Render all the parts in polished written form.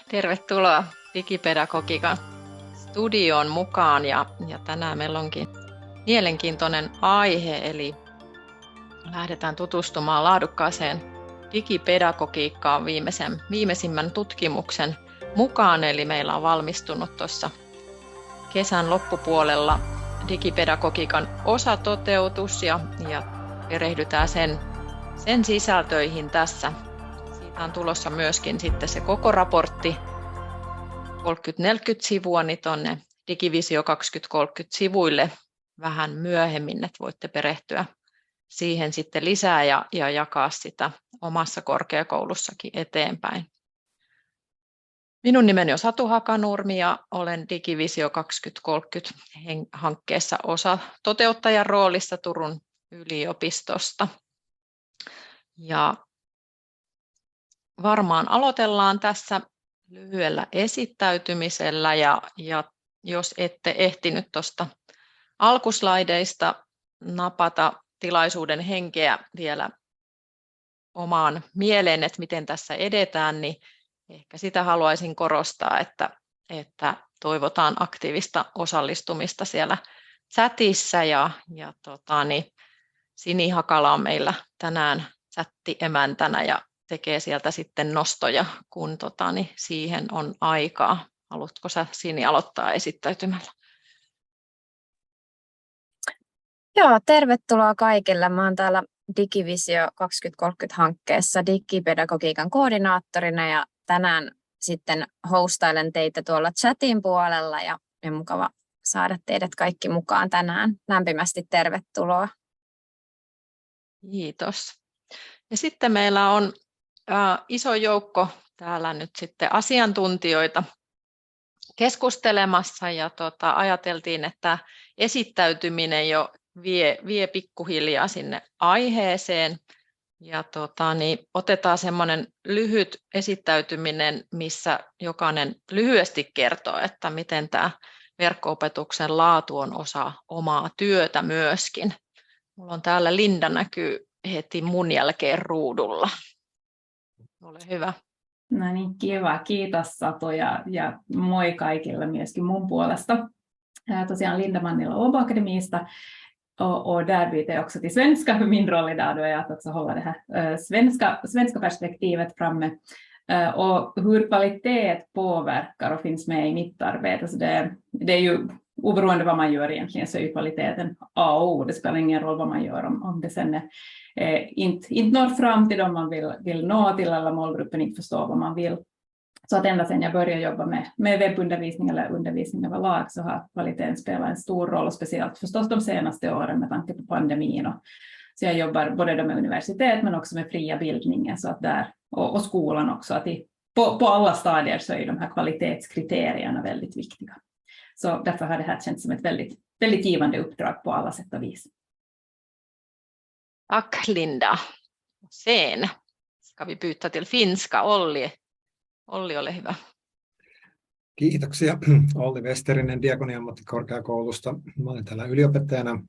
Tervetuloa Digipedagogiikan studioon mukaan ja tänään meillä onkin mielenkiintoinen aihe, eli lähdetään tutustumaan laadukkaaseen digipedagogiikkaan viimeisimmän tutkimuksen mukaan, eli meillä on valmistunut tuossa kesän loppupuolella digipedagogiikan osatoteutus ja perehdytään sen sisältöihin tässä. Siitä on tulossa myöskin sitten se koko raportti 30-40 sivua niin tuonne Digivisio 2030 sivuille vähän myöhemmin, että voitte perehtyä siihen sitten lisää ja jakaa sitä omassa korkeakoulussakin eteenpäin. Minun nimeni on Satu Hakanurmi ja olen Digivisio 2030 hankkeessa osatoteuttajan roolissa Turun yliopistosta. Ja varmaan aloitellaan tässä lyhyellä esittäytymisellä ja jos ette ehtinyt tuosta alkuslaideista napata tilaisuuden henkeä vielä omaan mieleen, että miten tässä edetään, niin ehkä sitä haluaisin korostaa, että toivotaan aktiivista osallistumista siellä chatissa ja Sini Hakala on meillä tänään chatti-emäntänä ja tekee sieltä sitten nostoja, kun siihen on aikaa. Haluatko sä, Sini, aloittaa esittäytymällä? Joo, tervetuloa kaikille. Mä oon täällä Digivisio 2030-hankkeessa digipedagogiikan koordinaattorina ja tänään sitten hostailen teitä tuolla chatin puolella ja on mukava saada teidät kaikki mukaan tänään. Lämpimästi tervetuloa. Kiitos. Ja sitten meillä on iso joukko täällä nyt sitten asiantuntijoita keskustelemassa ja ajateltiin, että esittäytyminen jo vie pikkuhiljaa sinne aiheeseen ja otetaan semmoinen lyhyt esittäytyminen, missä jokainen lyhyesti kertoo, että miten tämä verkko-opetuksen laatu on osa omaa työtä myöskin. Mulla on täällä Linda näkyy heti mun jälkeen ruudulla. Ole hyvä. No niin, kiva. Kiitos Satu ja moi kaikille myöskin mun puolesta. Tosiaan Linda Mannila Åbo-akademista och där byter jag också till svenska för min roll idag då är att också hålla det här svenska perspektivet framme och hur kvalitet påverkar och finns med i mitt arbete. Så det är ju oberoende vad man gör egentligen så är ju kvaliteten A och O. Det spelar ingen roll vad man gör om det sen inte når fram till dem man vill nå till alla målgruppen, inte förstår vad man vill. Så att ända sedan jag började jobba med webbundervisning eller undervisning överlag så har kvaliteten spelat en stor roll, speciellt förstås de senaste åren med tanke på pandemin. Så jag jobbar både med universitet men också med fria bildningen så att där, och skolan också. Att på alla stadier så är de här kvalitetskriterierna väldigt viktiga. Så därför har det här känts som ett väldigt, väldigt givande uppdrag på alla sätt och vis. Tack Linda. Sen ska vi byta till finska. Olli, ole hyvä. Kiitoksia. Olli Westerinen Diakonia-ammattikorkeakoulusta. Mä olen täällä yliopettajana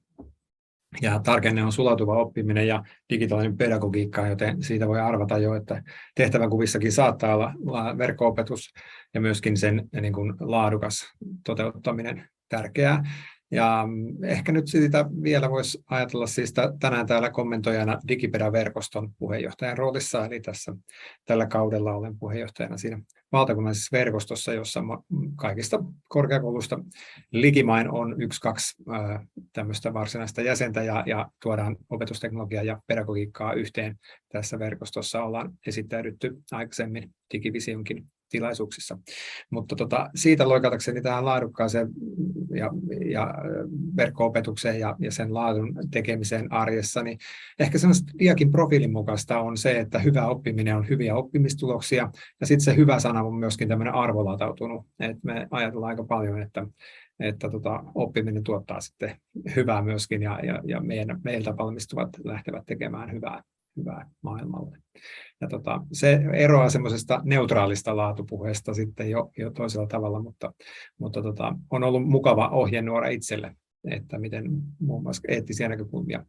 ja tarkenne on sulautuva oppiminen ja digitaalinen pedagogiikka, joten siitä voi arvata jo, että tehtävänkuvissakin saattaa olla verkko-opetus ja myöskin sen niin kuin laadukas toteuttaminen tärkeää. Ja ehkä nyt siitä vielä voisi ajatella siis tänään täällä kommentoijana Digipeda-verkoston puheenjohtajan roolissa, eli tällä kaudella olen puheenjohtajana siinä valtakunnallisessa verkostossa, jossa kaikista korkeakoulusta likimain on 1-2 tämmöistä varsinaista jäsentä ja tuodaan opetusteknologiaa ja pedagogiikkaa yhteen. Tässä verkostossa ollaan esittäydytty aikaisemmin Digivisionkin tilaisuuksissa. Mutta siitä loikatakseni tähän laadukkaaseen ja verkko-opetukseen ja sen laadun tekemiseen arjessa, niin ehkä sellaista Diakin profiilin mukaista on se, että hyvä oppiminen on hyviä oppimistuloksia ja sitten se hyvä sana on myöskin tämmöinen arvolatautunut. Et me ajatellaan aika paljon, että oppiminen tuottaa sitten hyvää myöskin ja meiltä valmistuvat lähtevät tekemään hyvää maailmalle. Ja se eroaa semmoisesta neutraalista laatupuheesta sitten jo toisella tavalla, mutta on ollut mukava ohjenuora itselle, että miten muun muassa eettisiä näkökulmia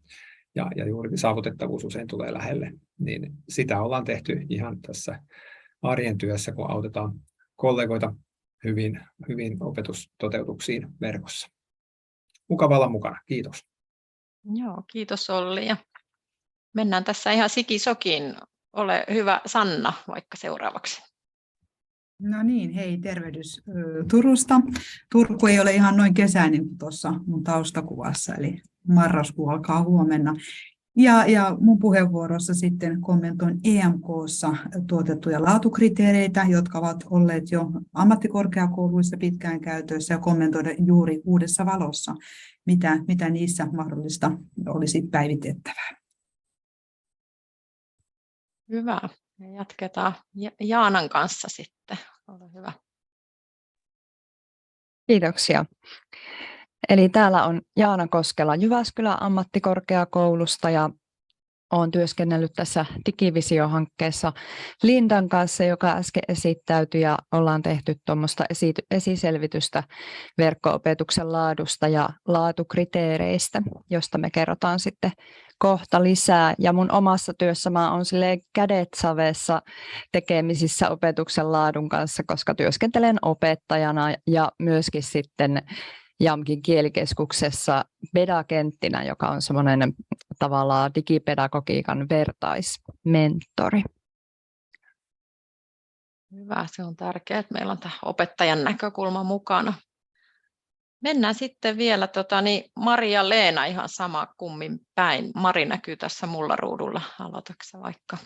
ja juuri saavutettavuus usein tulee lähelle, niin sitä ollaan tehty ihan tässä arjen työssä, kun autetaan kollegoita hyvin opetustoteutuksiin verkossa. Mukava olla mukana. Kiitos. Joo, kiitos Olli. Ja mennään tässä ihan sikisokiin. Ole hyvä Sanna vaikka seuraavaksi. No niin, hei, tervehdys Turusta. Turku ei ole ihan noin kesäinen kuin tuossa mun taustakuvassa, eli marraskuu alkaa huomenna. Ja mun puheenvuorossa sitten kommentoin EMK:ssa tuotettuja laatukriteereitä, jotka ovat olleet jo ammattikorkeakouluissa pitkään käytössä, ja kommentoida juuri uudessa valossa, mitä niissä mahdollista olisi päivitettävää. Hyvä. Ja jatketaan Jaanan kanssa sitten. Ole hyvä. Kiitoksia. Eli täällä on Jaana Koskela Jyväskylän ammattikorkeakoulusta ja olen työskennellyt tässä Digivisio-hankkeessa Lindan kanssa, joka äsken esittäytyi, ja ollaan tehty tuommoista esiselvitystä verkko-opetuksen laadusta ja laatukriteereistä, josta me kerrotaan sitten kohta lisää. Ja mun omassa työssä mä oon silleen kädet savessa tekemisissä opetuksen laadun kanssa, koska työskentelen opettajana ja myöskin sitten JAMKin kielikeskuksessa pedagenttinä, joka on semmoinen tavallaan digipedagogiikan vertaismentori. Hyvä, se on tärkeää, että meillä on tämä opettajan näkökulma mukana. Mennään sitten vielä Maria-Leena ihan sama kummin päin. Mari näkyy tässä mulla ruudulla. Aloitatko vaikka?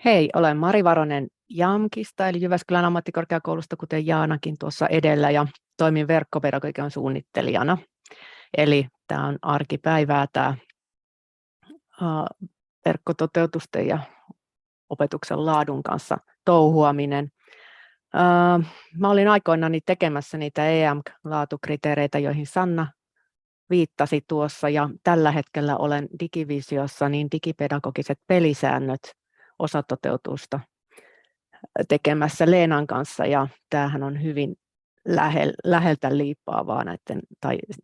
Hei, olen Mari Varonen JAMKista, eli Jyväskylän ammattikorkeakoulusta, kuten Jaanakin tuossa edellä, ja toimin verkkopedagogiikan suunnittelijana. Eli tämä on arkipäivää, tämä verkkototeutusten ja opetuksen laadun kanssa touhuaminen. Mä olin aikoinani tekemässä niitä EAMK-laatukriteereitä, joihin Sanna viittasi tuossa, ja tällä hetkellä olen Digivisiossa niin digipedagogiset pelisäännöt osatoteutusta tekemässä Leenan kanssa, ja tämähän on hyvin läheltä liippaavaa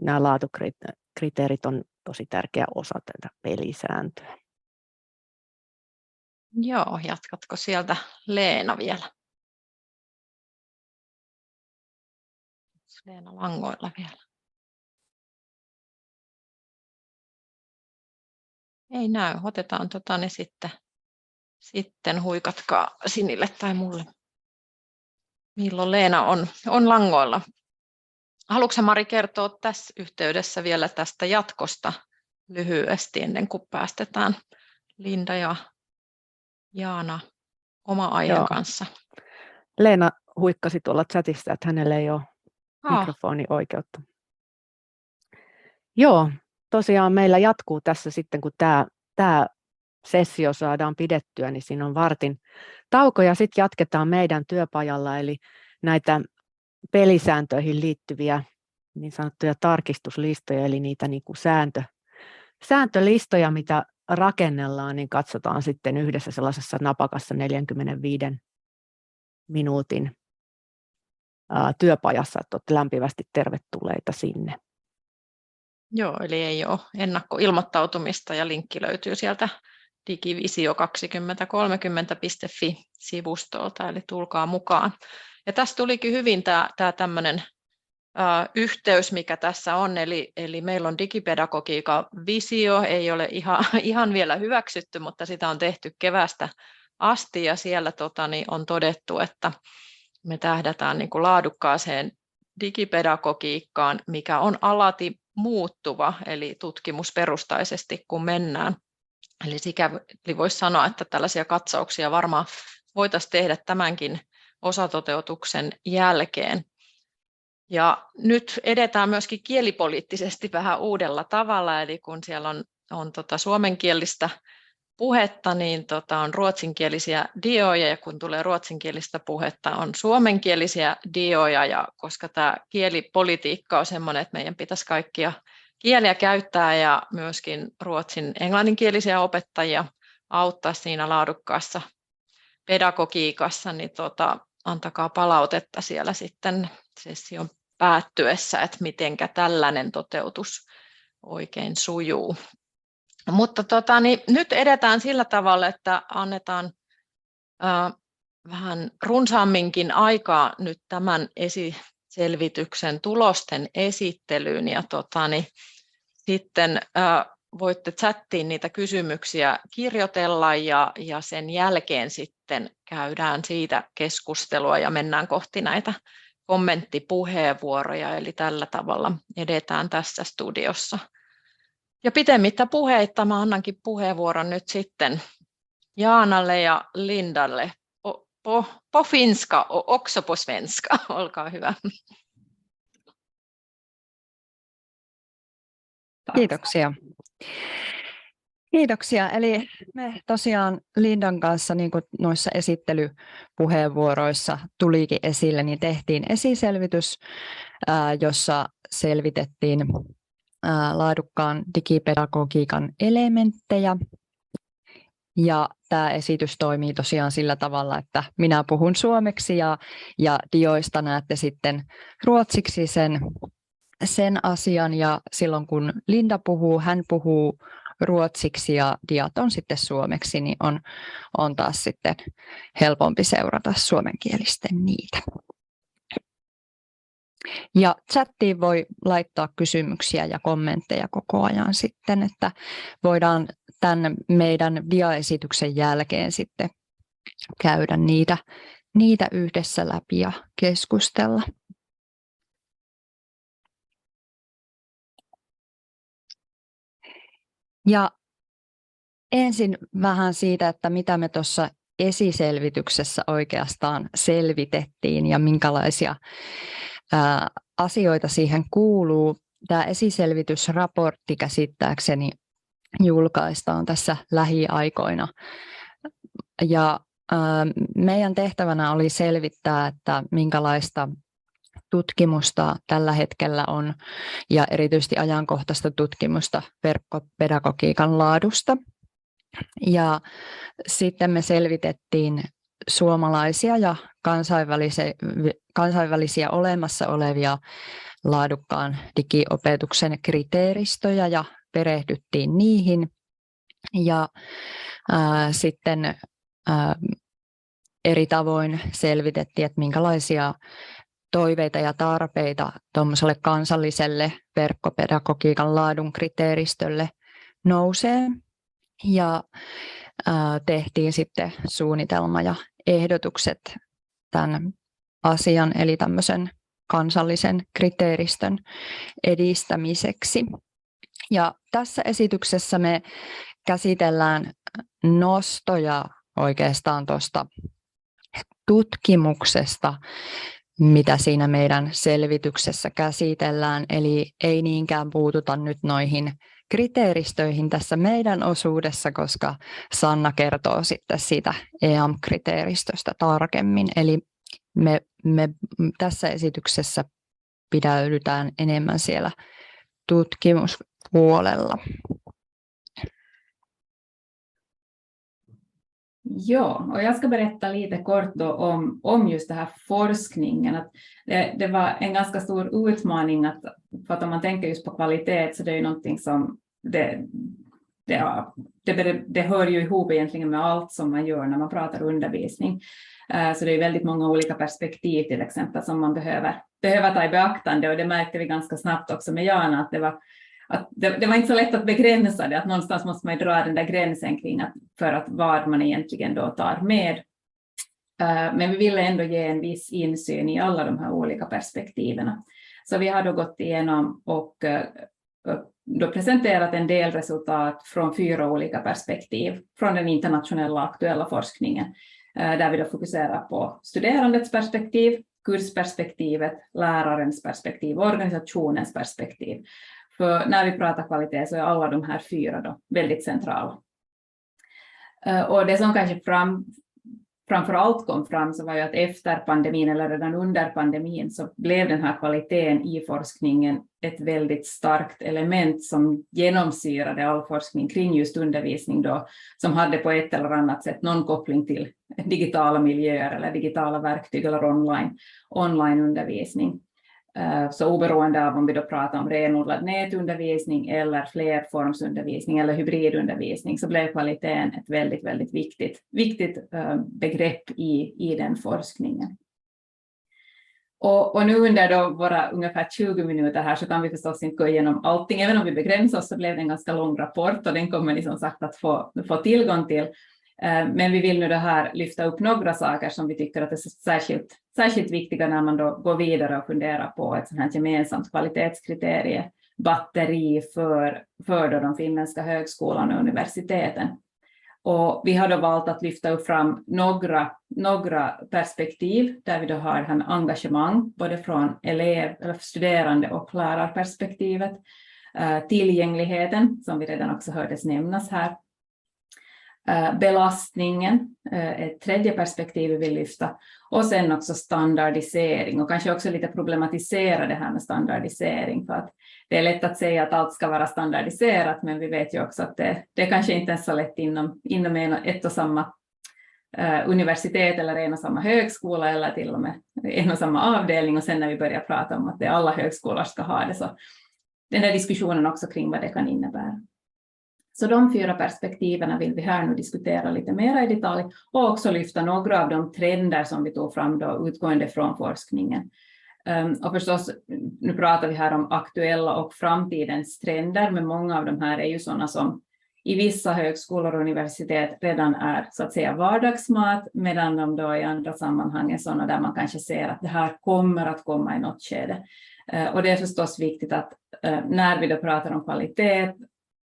nämä laatukriteerit on tosi tärkeä osa tätä pelisääntöä. Joo, jatkatko sieltä Leena vielä? Leena langoilla vielä. Ei näy, otetaan ne sitten huikatkaa Sinille tai mulle. Milloin Leena on langoilla. Haluatko Mari kertoa tässä yhteydessä vielä tästä jatkosta lyhyesti ennen kuin päästetään Linda ja Jaana oma aiheen kanssa? Leena huikkasi tuolla chatissa, että hänellä ei ole mikrofonioikeutta. Joo, tosiaan meillä jatkuu tässä sitten, kun tämä sessio saadaan pidettyä, niin siinä on vartin tauko, ja sitten jatketaan meidän työpajalla, eli näitä pelisääntöihin liittyviä niin sanottuja tarkistuslistoja, eli niitä niin kuin sääntölistoja, mitä rakennellaan, niin katsotaan sitten yhdessä sellaisessa napakassa 45 minuutin työpajassa, että olette lämpimästi tervetulleita sinne. Joo, eli ei ole ennakkoilmoittautumista, ja linkki löytyy sieltä digivisio2030.fi-sivustolta, eli tulkaa mukaan. Ja tässä tulikin hyvin tämä tämmöinen yhteys, mikä tässä on, eli meillä on digipedagogiikan visio, ei ole ihan vielä hyväksytty, mutta sitä on tehty keväästä asti, ja siellä on todettu, että me tähdätään niin kuin laadukkaaseen digipedagogiikkaan, mikä on alati muuttuva, eli tutkimusperustaisesti kun mennään. Eli voisi sanoa, että tällaisia katsauksia varmaan voitaisiin tehdä tämänkin osatoteutuksen jälkeen. Ja nyt edetään myöskin kielipoliittisesti vähän uudella tavalla, eli kun siellä on suomenkielistä puhetta, niin on ruotsinkielisiä dioja, ja kun tulee ruotsinkielistä puhetta, on suomenkielisiä dioja, ja koska tämä kielipolitiikka on sellainen, että meidän pitäisi kaikkia kieliä käyttää ja myöskin ruotsin englanninkielisiä opettajia auttaa siinä laadukkaassa pedagogiikassa, niin antakaa palautetta siellä sitten session päättyessä, että mitenkä tällainen toteutus oikein sujuu. Mutta nyt edetään sillä tavalla, että annetaan vähän runsaamminkin aikaa nyt tämän esiselvityksen tulosten esittelyyn ja sitten voitte chattiin niitä kysymyksiä kirjoitella ja sen jälkeen sitten käydään siitä keskustelua ja mennään kohti näitä kommenttipuheenvuoroja, eli tällä tavalla edetään tässä studiossa. Ja pitemmittä puheitta mä annankin puheenvuoron nyt sitten Jaanalle ja Lindalle. På finska och också på svenska. Olkaa hyvä. Kiitoksia. Kiitoksia. Eli me tosiaan Lindan kanssa, niin kuin noissa esittelypuheenvuoroissa tulikin esille, niin tehtiin esiselvitys, jossa selvitettiin laadukkaan digipedagogiikan elementtejä. Ja tämä esitys toimii tosiaan sillä tavalla, että minä puhun suomeksi ja dioista näette sitten ruotsiksi sen asian, ja silloin kun Linda puhuu, hän puhuu ruotsiksi ja diat on sitten suomeksi, niin on taas sitten helpompi seurata suomenkielisten niitä. Ja chattiin voi laittaa kysymyksiä ja kommentteja koko ajan sitten, että voidaan tämän meidän diaesityksen jälkeen sitten käydä niitä yhdessä läpi ja keskustella. Ja ensin vähän siitä, että mitä me tuossa esiselvityksessä oikeastaan selvitettiin ja minkälaisia asioita siihen kuuluu. Tämä esiselvitysraportti käsittääkseni julkaistaan tässä lähiaikoina. Ja meidän tehtävänä oli selvittää, että minkälaista tutkimusta tällä hetkellä on ja erityisesti ajankohtaista tutkimusta verkkopedagogiikan laadusta. Ja sitten me selvitettiin suomalaisia ja kansainvälisiä olemassa olevia laadukkaan digiopetuksen kriteeristöjä ja perehdyttiin niihin. Ja sitten eri tavoin selvitettiin, että minkälaisia toiveita ja tarpeita tuommoiselle kansalliselle verkkopedagogiikan laadun kriteeristölle nousee. Ja tehtiin sitten suunnitelma ja ehdotukset tämän asian, eli tämmöisen kansallisen kriteeristön edistämiseksi. Ja tässä esityksessä me käsitellään nostoja oikeastaan tuosta tutkimuksesta, mitä siinä meidän selvityksessä käsitellään, eli ei niinkään puututa nyt noihin kriteeristöihin tässä meidän osuudessa, koska Sanna kertoo sitten siitä EAM-kriteeristöstä tarkemmin. Eli me tässä esityksessä pidäydytään enemmän siellä tutkimuspuolella. Ja, och jag ska berätta lite kort då om just det här forskningen. Att det var en ganska stor utmaning för att om man tänker just på kvalitet så det är ju någonting som det hör ju ihop egentligen med allt som man gör när man pratar undervisning. Så det är väldigt många olika perspektiv till exempel som man behöver ta i beaktande, och det märkte vi ganska snabbt också med Jana att det var inte så lätt att begränsa det, att någonstans måste man dra den där gränsen kring för att vad man egentligen då tar med. Men vi ville ändå ge en viss insyn i alla de här olika perspektiven. Så vi har då gått igenom och då presenterat en del resultat från 4 olika perspektiv från den internationella aktuella forskningen, där vi då fokuserar på studerandets perspektiv, kursperspektivet, lärarens perspektiv och organisationens perspektiv. För när vi pratar kvalitet så är alla de här 4 då väldigt centrala. Och det som kanske framförallt kom fram så var ju att efter pandemin eller redan under pandemin så blev den här kvaliteten i forskningen ett väldigt starkt element som genomsyrade all forskning kring just undervisning då, som hade på ett eller annat sätt någon koppling till digitala miljöer eller digitala verktyg eller online undervisning. Så oberoende av om vi då pratar om renodlad nätundervisning eller flerformsundervisning eller hybridundervisning, så blev kvaliteten ett väldigt, väldigt viktigt begrepp i den forskningen. Och nu under då våra ungefär 20 minuter här så kan vi förstås inte gå igenom allting. Även om vi begränsar oss så blev det en ganska lång rapport och den kommer ni som sagt att få tillgång till. Men vi vill nu det här lyfta upp några saker som vi tycker att är särskilt viktiga när man då går vidare och funderar på ett sånt här gemensamt kvalitetskriterie batteri för då de finländska högskolorna och universiteten. Och vi har då valt att lyfta upp fram några perspektiv där vi då har det här engagemang både från studerande och lärarperspektivet, tillgängligheten som vi redan också hördes nämnas här, belastningen, ett tredje perspektiv vi vill lyfta, och sen också standardisering och kanske också lite problematisera det här med standardisering, för att det är lätt att säga att allt ska vara standardiserat, men vi vet ju också att det kanske inte är så lätt inom ett och samma universitet eller en och samma högskola eller till och med en och samma avdelning, och sen när vi börjar prata om att det alla högskolor ska ha det, så den här diskussionen också kring vad det kan innebära. Så de 4 perspektiven vill vi här nu diskutera lite mer i detalj och också lyfta några av de trender som vi tog fram då utgående från forskningen. Och förstås, nu pratar vi här om aktuella och framtidens trender, men många av de här är ju sådana som i vissa högskolor och universitet redan är så att säga vardagsmat, medan de då i andra sammanhang är sådana där man kanske ser att det här kommer att komma i något skede. Och det är förstås viktigt att när vi då pratar om kvalitet,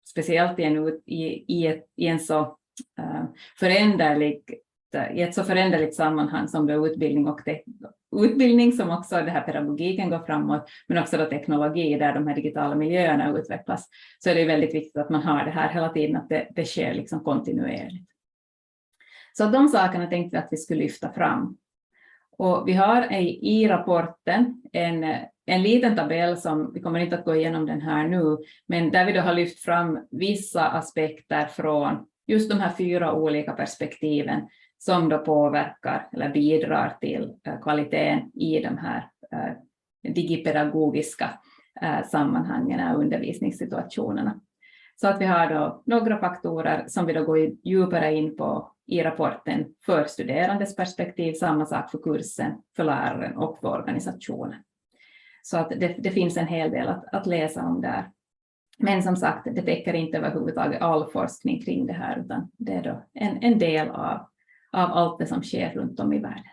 speciellt i ett så föränderligt sammanhang som det utbildning som också det här pedagogiken går framåt, men också då teknologi där de här digitala miljöerna utvecklas, så är det väldigt viktigt att man har det här hela tiden, att det sker liksom kontinuerligt. Så de sakerna tänkte vi att vi skulle lyfta fram. Och vi har i rapporten en liten tabell som vi kommer inte att gå igenom den här nu, men där vi då har lyft fram vissa aspekter från just de här 4 olika perspektiven som då påverkar eller bidrar till kvaliteten i de här digipedagogiska sammanhangen och undervisningssituationerna. Så att vi har då några faktorer som vi då går djupare in på i rapporten för studerandes perspektiv, samma sak för kursen, för läraren och för organisationen. Så att det finns en hel del att läsa om där. Men som sagt, det täcker inte överhuvudtaget all forskning kring det här, utan det är då en del av allt det som sker runt om i världen.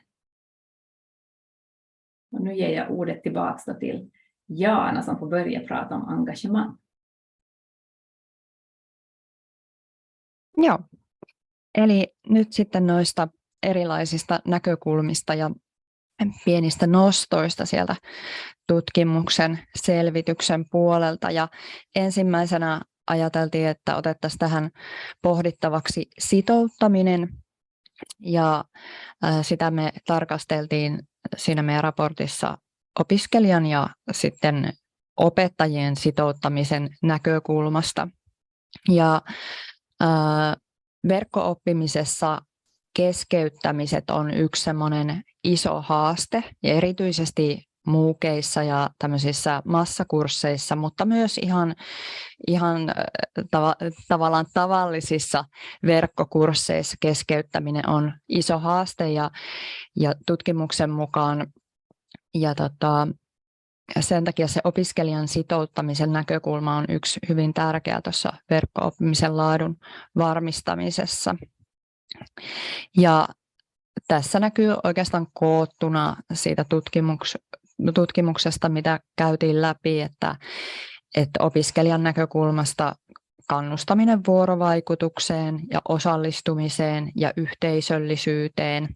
Och nu ger jag ordet tillbaka till Jana som får börja prata om engagemang. Joo, eli nyt sitten noista erilaisista näkökulmista ja pienistä nostoista sieltä tutkimuksen selvityksen puolelta. Ja ensimmäisenä ajateltiin, että otettaisiin tähän pohdittavaksi sitouttaminen. Ja sitä me tarkasteltiin siinä meidän raportissa opiskelijan ja sitten opettajien sitouttamisen näkökulmasta. Ja verkko-oppimisessa keskeyttämiset on yksi semmoinen iso haaste, ja erityisesti MOOCeissa ja tämmöisissä massakursseissa, mutta myös tavallaan tavallisissa verkkokursseissa keskeyttäminen on iso haaste, ja tutkimuksen mukaan sen takia se opiskelijan sitouttamisen näkökulma on yksi hyvin tärkeä tuossa verkko-oppimisen laadun varmistamisessa. Ja tässä näkyy oikeastaan koottuna siitä tutkimuksesta, mitä käytiin läpi, että opiskelijan näkökulmasta kannustaminen vuorovaikutukseen ja osallistumiseen ja yhteisöllisyyteen,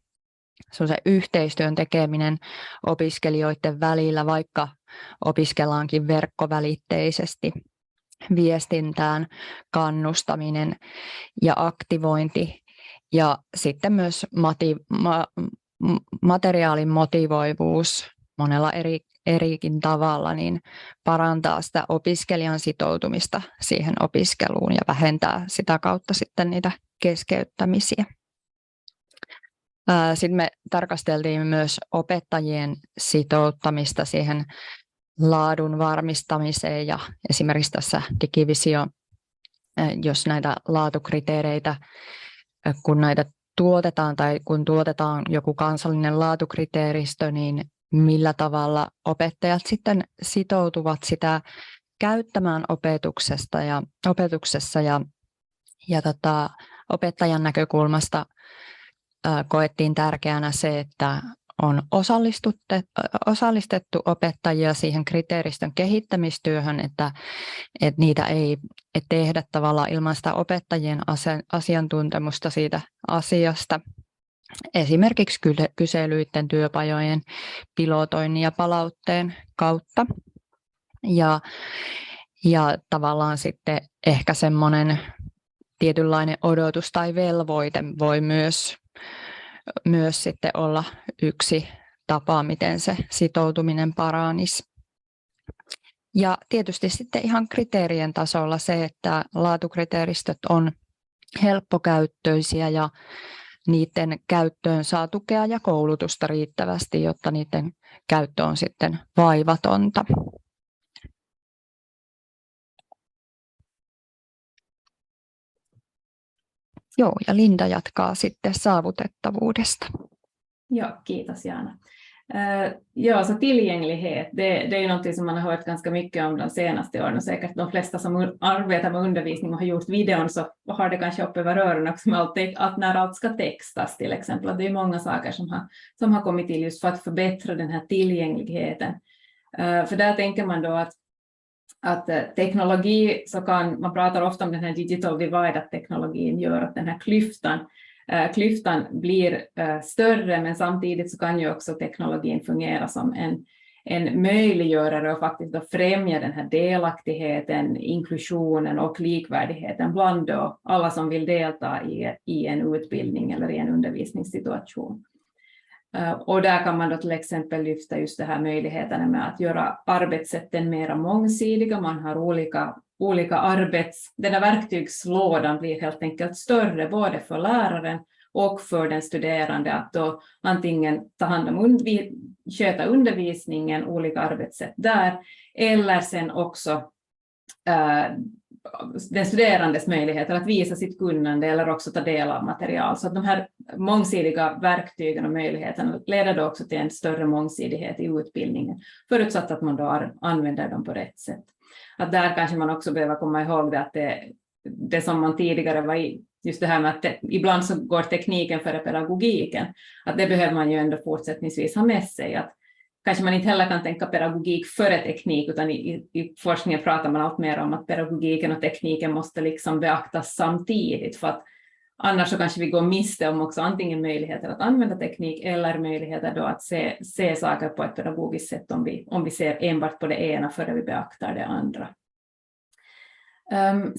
se yhteistyön tekeminen opiskelijoiden välillä, vaikka opiskellaankin verkkovälitteisesti, viestintään kannustaminen ja aktivointi, ja sitten myös materiaalin motivoivuus monella erikin tavalla niin parantaa sitä opiskelijan sitoutumista siihen opiskeluun ja vähentää sitä kautta sitten niitä keskeyttämisiä. Sitten me tarkasteltiin myös opettajien sitouttamista siihen laadun varmistamiseen ja esimerkiksi tässä Digivisio, jos näitä laatukriteereitä, kun näitä tuotetaan tai kun tuotetaan joku kansallinen laatukriteeristö, niin millä tavalla opettajat sitten sitoutuvat sitä käyttämään opetuksessa ja opettajan näkökulmasta koettiin tärkeänä se, että on osallistettu opettajia siihen kriteeristön kehittämistyöhön, että niitä ei tehdä tavallaan ilman sitä opettajien asiantuntemusta siitä asiasta. Esimerkiksi kyselyiden, työpajojen, pilotoinnin ja palautteen kautta. Ja tavallaan sitten ehkä semmoinen tietynlainen odotus tai velvoite voi myös sitten olla yksi tapa, miten se sitoutuminen paranisi. Ja tietysti sitten ihan kriteerien tasolla se, että laatukriteeristöt on helppokäyttöisiä ja niiden käyttöön saa tukea ja koulutusta riittävästi, jotta niiden käyttö on sitten vaivatonta. Joo, ja Linda jatkaa sitten saavutettavuudesta. Ja, kiitos Jana. Ja, så tillgänglighet, det är ju något som man har hört ganska mycket om de senaste åren, och säkert de flesta som arbetar med undervisning och har gjort videon så har det kanske upp över öronen också med att när allt ska textas till exempel. Det är många saker som har kommit till just för att förbättra den här tillgängligheten. För där tänker man då att teknologi, så kan man pratar ofta om den här digital divide, att teknologin gör att den här klyftan blir större, men samtidigt så kan ju också teknologin fungera som en möjliggörare och faktiskt då främja den här delaktigheten, inklusionen och likvärdigheten bland då alla som vill delta i en utbildning eller i en undervisningssituation. Och där kan man då till exempel lyfta just det här möjligheterna med att göra arbetssätten mer mångsidiga. Man har olika den här verktygslådan blir helt enkelt större både för läraren och för den studerande att då antingen ta hand om sköta undervisningen, olika arbetssätt där, eller sen också den studerandes möjligheter att visa sitt kunnande eller också ta del av material. Så att de här mångsidiga verktygen och möjligheterna leder då också till en större mångsidighet i utbildningen, förutsatt att man då använder dem på rätt sätt. Att där kanske man också behöver komma ihåg det, att det som man tidigare var i, just det här med att ibland så går tekniken före pedagogiken, att det behöver man ju ändå fortsättningsvis ha med sig, att kanske man inte heller kan tänka pedagogik före teknik, utan i forskningen pratar man allt mer om att pedagogiken och tekniken måste liksom beaktas samtidigt, för att annars så kanske vi går miste om också antingen möjligheter att använda teknik eller möjligheter då att se saker på ett pedagogiskt sätt om vi ser enbart på det ena före vi beaktar det andra.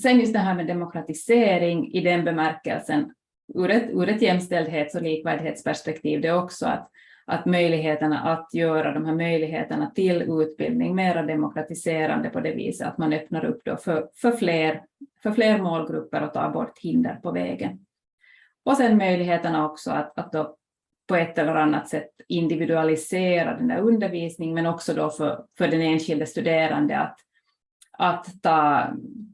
Sen just det här med demokratisering i den bemärkelsen ur ett jämställdhets- och likvärdighetsperspektiv, det är också att möjligheterna att göra de här möjligheterna till utbildning mer demokratiserande på det viset att man öppnar upp då för fler målgrupper och tar bort hinder på vägen. Och sen möjligheterna också att då på ett eller annat sätt individualisera den där undervisningen, men också då för den enskilde studerande att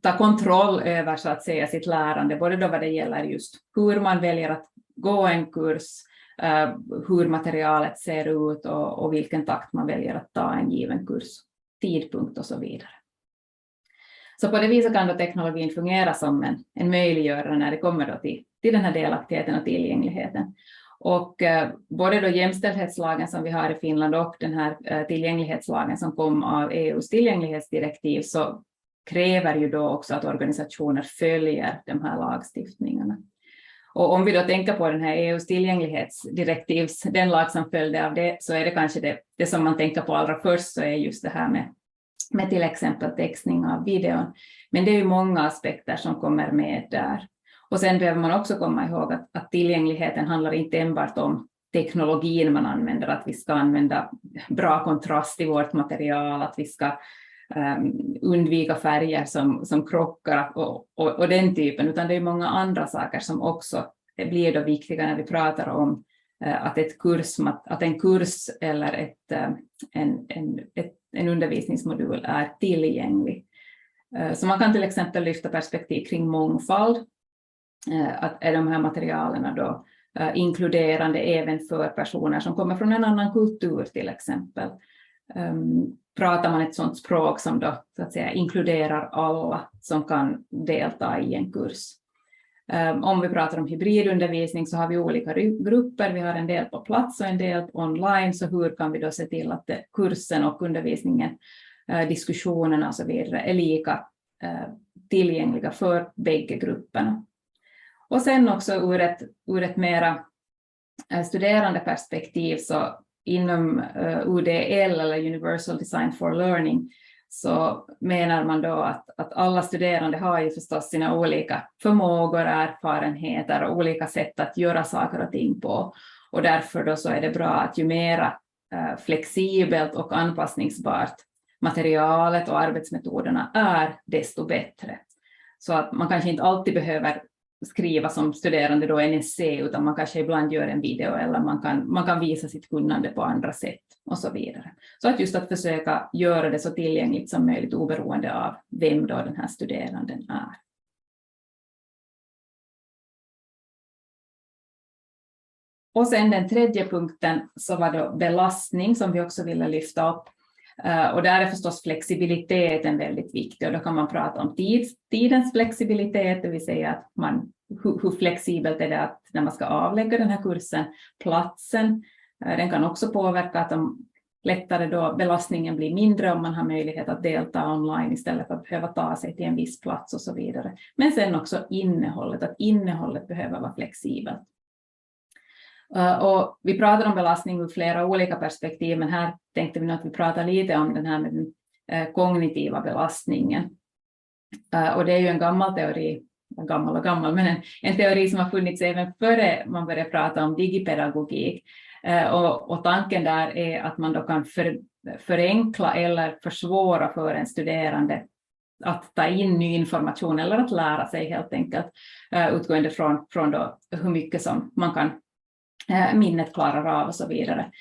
ta kontroll över så att säga sitt lärande, både då vad det gäller just hur man väljer att gå en kurs, hur materialet ser ut och vilken takt man väljer att ta en given kurs, tidpunkt och så vidare. Så på det viset kan då teknologin fungera som en möjliggörare när det kommer då till den här delaktigheten och tillgängligheten. Och både då jämställdhetslagen som vi har i Finland och den här tillgänglighetslagen som kom av EU:s tillgänglighetsdirektiv, så kräver ju då också att organisationer följer de här lagstiftningarna. Och om vi då tänker på den här EU:s tillgänglighetsdirektiv, den lag som följde av det, så är det kanske det som man tänker på allra först, så är just det här med till exempel textning av videon. Men det är ju många aspekter som kommer med där. Och sen behöver man också komma ihåg att tillgängligheten handlar inte enbart om teknologin man använder, att vi ska använda bra kontrast i vårt material, att vi ska undvika färger som krockar och den typen, utan det är många andra saker som också blir då viktiga när vi pratar om att en kurs eller en undervisningsmodul är tillgänglig. Så man kan till exempel lyfta perspektiv kring mångfald, att är de här materialen då inkluderande även för personer som kommer från en annan kultur till exempel. Pratar man ett sådant språk som då så att säga inkluderar alla som kan delta i en kurs. Om vi pratar om hybridundervisning så har vi olika grupper, vi har en del på plats och en del online, så hur kan vi då se till att kursen och undervisningen, diskussionerna och så vidare är lika tillgängliga för bägge grupperna. Och sen också ur ett mera studerande perspektiv, så inom UDL eller Universal Design for Learning så menar man då att alla studerande har ju förstås sina olika förmågor, erfarenheter och olika sätt att göra saker och ting på. Och därför då så är det bra att ju mera flexibelt och anpassningsbart materialet och arbetsmetoderna är, desto bättre. Så att man kanske inte alltid behöver skriva som studerande då en essä, utan man kanske ibland gör en video eller man kan visa sitt kunnande på andra sätt och så vidare. Så att just att försöka göra det så tillgängligt som möjligt oberoende av vem då den här studeranden är. Och sen den tredje punkten så var då belastning som vi också ville lyfta upp. Och där är förstås flexibiliteten väldigt viktig, och då kan man prata om tidens flexibilitet, det vill säga att hur flexibelt är det att när man ska avlägga den här kursen, platsen, den kan också påverka att lättare då belastningen blir mindre om man har möjlighet att delta online istället för att behöva ta sig till en viss plats och så vidare. Men sen också innehållet, att innehållet behöver vara flexibelt. Och vi pratar om belastning ur flera olika perspektiv, men här tänkte vi att vi pratar lite om den här med den kognitiva belastningen. Och det är ju en gammal teori, men en teori som har funnits även före man började prata om digipedagogik. Och tanken där är att man då kan förenkla eller försvåra för en studerande att ta in ny information eller att lära sig helt enkelt, utgående från då hur mycket som man kan minnet klarar av och så vidare.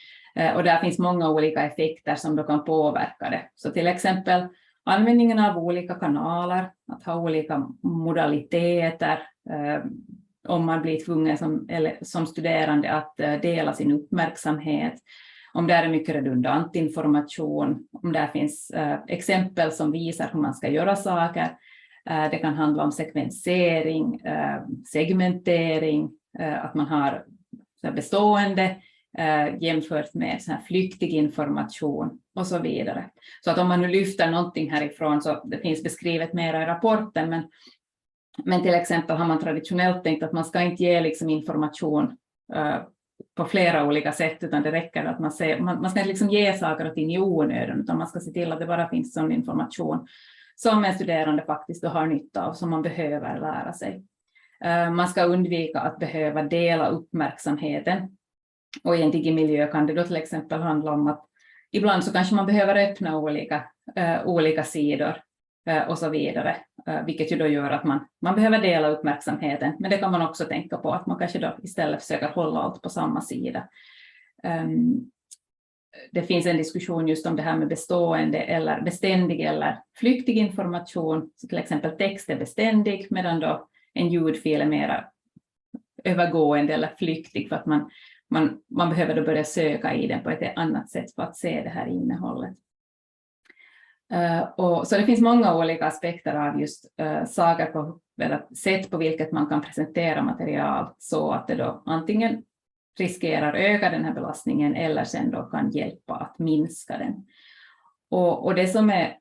Och där finns många olika effekter som då kan påverka det. Så till exempel användningen av olika kanaler, att ha olika modaliteter, om man blir tvungen som studerande att dela sin uppmärksamhet, om det är mycket redundant information, om det finns exempel som visar hur man ska göra saker. Det kan handla om sekvensering, segmentering, att man har bestående jämfört med så här flyktig information och så vidare. Så att om man nu lyfter någonting härifrån, så det finns beskrivet mera i rapporten, men till exempel har man traditionellt tänkt att man ska inte ge liksom information på flera olika sätt, utan det räcker att man ska inte liksom ge saker och ting i onödan, utan man ska se till att det bara finns sån information som en studerande faktiskt då har nytta av, som man behöver lära sig. Man ska undvika att behöva dela uppmärksamheten, och i en digimiljö kan det då till exempel handla om att ibland så kanske man behöver öppna olika sidor och så vidare, vilket ju då gör att man behöver dela uppmärksamheten, men det kan man också tänka på att man kanske då istället försöker hålla allt på samma sida. Det finns en diskussion just om det här med bestående eller beständig eller flyktig information, så till exempel text är beständig medan då en ljudfil är mer övergående eller flyktig, för att man behöver då börja söka i den på ett annat sätt för att se det här innehållet. Så det finns många olika aspekter av just saker på, eller sätt på vilket man kan presentera material så att det då antingen riskerar öka den här belastningen eller sen då kan hjälpa att minska den. Och det som är,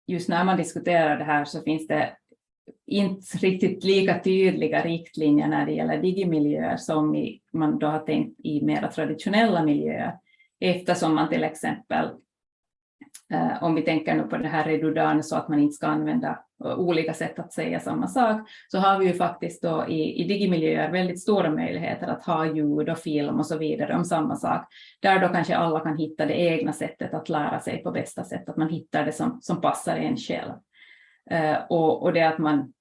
just när man diskuterar det här så finns det inte riktigt lika tydliga riktlinjer när det gäller digimiljöer som man då har tänkt i mera traditionella miljöer, eftersom man till exempel, om vi tänker nu på det här redundans så att man inte ska använda olika sätt att säga samma sak, så har vi ju faktiskt då i digimiljöer väldigt stora möjligheter att ha ljud och film och så vidare om samma sak, där då kanske alla kan hitta det egna sättet att lära sig på bästa sätt, att man hittar det som passar en själv. Och det att man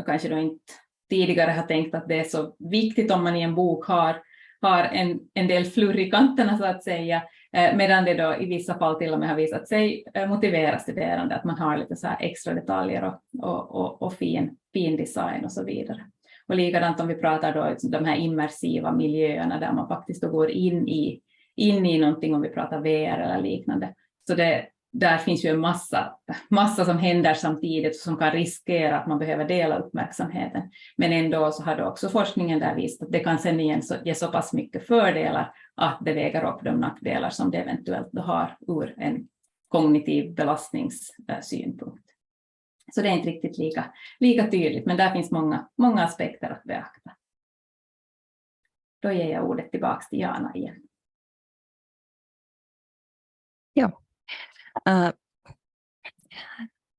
kanske då inte tidigare har tänkt att det är så viktigt om man i en bok har en del flurr i kanterna så att säga, Medan det då i vissa fall till och med har visat sig motivera studerande att man har lite så här extra detaljer och fin design och så vidare. Och likadant om vi pratar då de här immersiva miljöerna där man faktiskt då går in i någonting, om vi pratar VR eller liknande. Så där finns ju en massa som händer samtidigt som kan riskera att man behöver dela uppmärksamheten. Men ändå så har då också forskningen där visat att det kan sen igen ge så pass mycket fördelar att det väger upp de nackdelar som det eventuellt har ur en kognitiv belastningssynpunkt. Så det är inte riktigt lika tydligt, men där finns många aspekter att beakta. Då ger jag ordet tillbaka till Jana igen. Joo.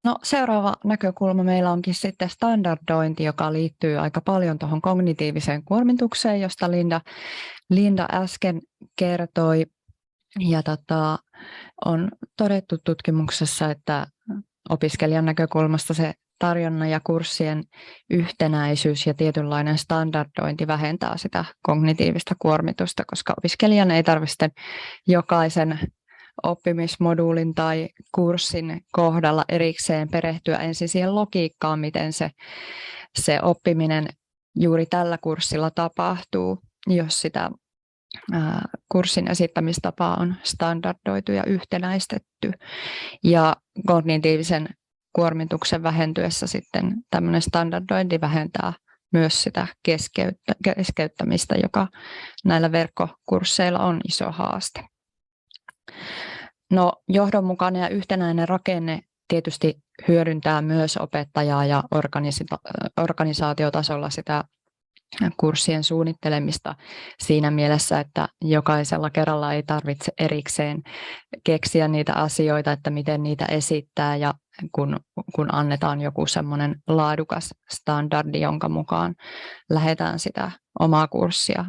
No, seuraava näkökulma meillä onkin sitten standardointi, joka liittyy aika paljon tuohon kognitiiviseen kuormitukseen, josta Linda äsken kertoi. Ja on todettu tutkimuksessa, että opiskelijan näkökulmasta se tarjonnan ja kurssien yhtenäisyys ja tietynlainen standardointi vähentää sitä kognitiivista kuormitusta, koska opiskelijan ei tarvitse jokaisen oppimismoduulin tai kurssin kohdalla erikseen perehtyä ensin siihen logiikkaan, miten se oppiminen juuri tällä kurssilla tapahtuu, jos sitä kurssin esittämistapaa on standardoitu ja yhtenäistetty. Ja kognitiivisen kuormituksen vähentyessä sitten tämmöinen standardointi vähentää myös sitä keskeyttämistä, joka näillä verkkokursseilla on iso haaste. No, johdonmukainen ja yhtenäinen rakenne tietysti hyödyntää myös opettajaa ja organisaatiotasolla sitä kurssien suunnittelemista siinä mielessä, että jokaisella kerralla ei tarvitse erikseen keksiä niitä asioita, että miten niitä esittää, ja kun annetaan joku semmoinen laadukas standardi, jonka mukaan lähdetään sitä omaa kurssia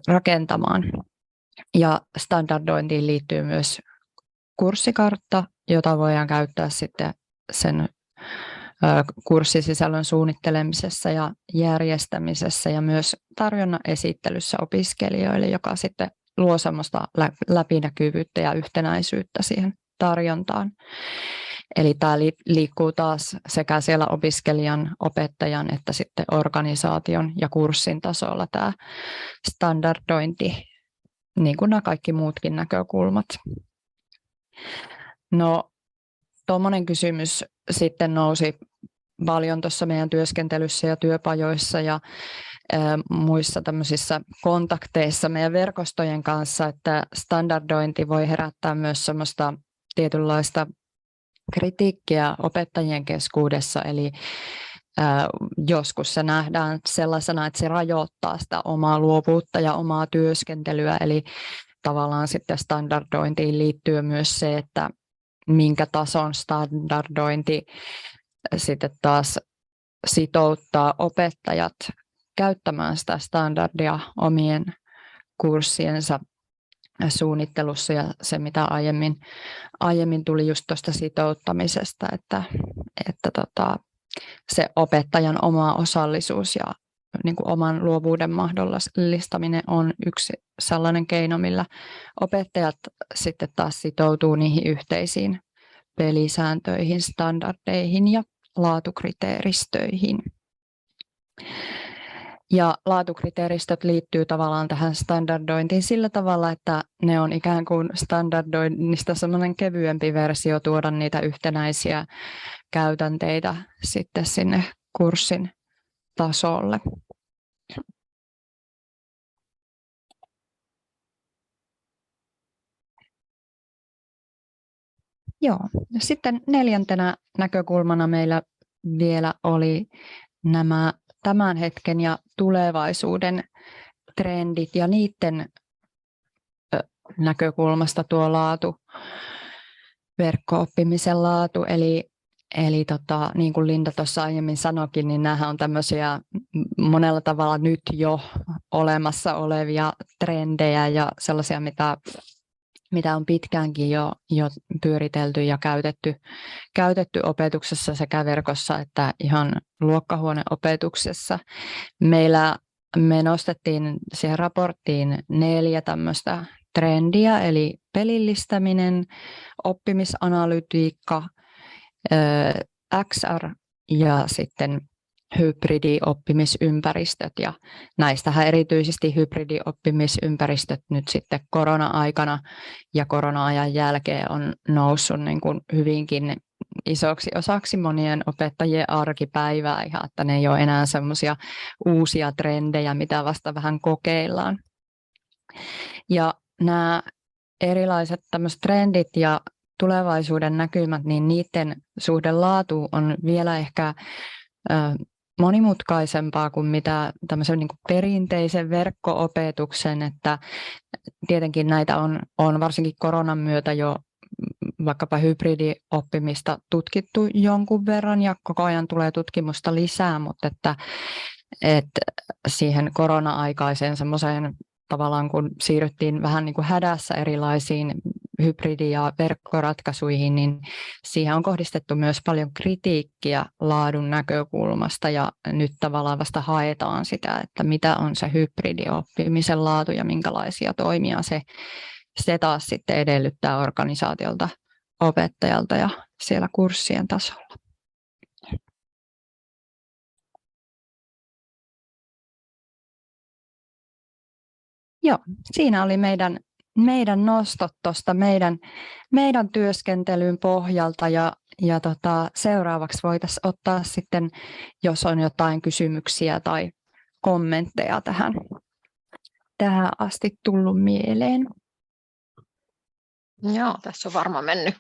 rakentamaan. Ja standardointiin liittyy myös kurssikartta, jota voidaan käyttää sitten sen kurssisisällön suunnittelemisessa ja järjestämisessä ja myös tarjonnan esittelyssä opiskelijoille, joka sitten luo semmoista läpinäkyvyyttä ja yhtenäisyyttä siihen tarjontaan. Eli tämä liikkuu taas sekä siellä opiskelijan, opettajan että sitten organisaation ja kurssin tasolla tämä standardointi, niin kuin nämä kaikki muutkin näkökulmat. No, tuommoinen kysymys sitten nousi paljon tuossa meidän työskentelyssä ja työpajoissa ja muissa tämmöisissä kontakteissa meidän verkostojen kanssa, että standardointi voi herättää myös semmoista tietynlaista kritiikkiä opettajien keskuudessa, eli joskus se nähdään sellaisena, että se rajoittaa sitä omaa luovuutta ja omaa työskentelyä, eli tavallaan sitten standardointiin liittyy myös se, että minkä tason standardointi sitten taas sitouttaa opettajat käyttämään sitä standardia omien kurssiensa suunnittelussa, ja se mitä aiemmin tuli just tuosta sitouttamisesta, että se opettajan oma osallisuus ja niin kuin oman luovuuden mahdollistaminen on yksi sellainen keino, millä opettajat sitten taas sitoutuu niihin yhteisiin pelisääntöihin, standardeihin ja laatukriteeristöihin. Ja laatukriteeristöt liittyy tavallaan tähän standardointiin sillä tavalla, että ne on ikään kuin standardoinnista semmoinen kevyempi versio tuoda niitä yhtenäisiä käytänteitä sitten sinne kurssin tasolle. Joo. Sitten neljäntenä näkökulmana meillä vielä oli nämä tämän hetken ja tulevaisuuden trendit ja niiden näkökulmasta tuo laatu, verkko-oppimisen laatu, eli niin kuin Linda tuossa aiemmin sanoikin, niin nämähän on tämmöisiä monella tavalla nyt jo olemassa olevia trendejä ja sellaisia, mitä on pitkäänkin jo pyöritelty ja käytetty opetuksessa sekä verkossa että ihan luokkahuoneopetuksessa. Me nostettiin siihen raporttiin 4 tämmöistä trendiä, eli pelillistäminen, oppimisanalytiikka, XR ja sitten hybridioppimisympäristöt. Ja näistähän erityisesti hybridioppimisympäristöt nyt sitten korona-aikana ja korona-ajan jälkeen on noussut niin kuin hyvinkin isoksi osaksi monien opettajien arkipäivää, ihan, että ne ei ole enää semmoisia uusia trendejä, mitä vasta vähän kokeillaan. Ja nämä erilaiset tämmöiset trendit ja tulevaisuuden näkymät, niin niiden suhde laatuun on vielä ehkä monimutkaisempaa kuin mitä tämmöisen niin kuin perinteisen verkko-opetuksen, että tietenkin näitä on varsinkin koronan myötä jo vaikkapa hybridioppimista tutkittu jonkun verran ja koko ajan tulee tutkimusta lisää, mutta että siihen korona-aikaiseen semmoiseen tavallaan kun siirryttiin vähän niin kuin hädässä erilaisiin hybridi- ja verkkoratkaisuihin, niin siihen on kohdistettu myös paljon kritiikkiä laadun näkökulmasta ja nyt tavallaan vasta haetaan sitä, että mitä on se hybridioppimisen laatu ja minkälaisia toimia se taas sitten edellyttää organisaatiolta, opettajalta ja siellä kurssien tasolla. Joo, siinä oli meidän nostot tuosta meidän työskentelyn pohjalta ja seuraavaksi voitaisiin ottaa sitten, jos on jotain kysymyksiä tai kommentteja tähän asti tullut mieleen. Joo, tässä on varmaan mennyt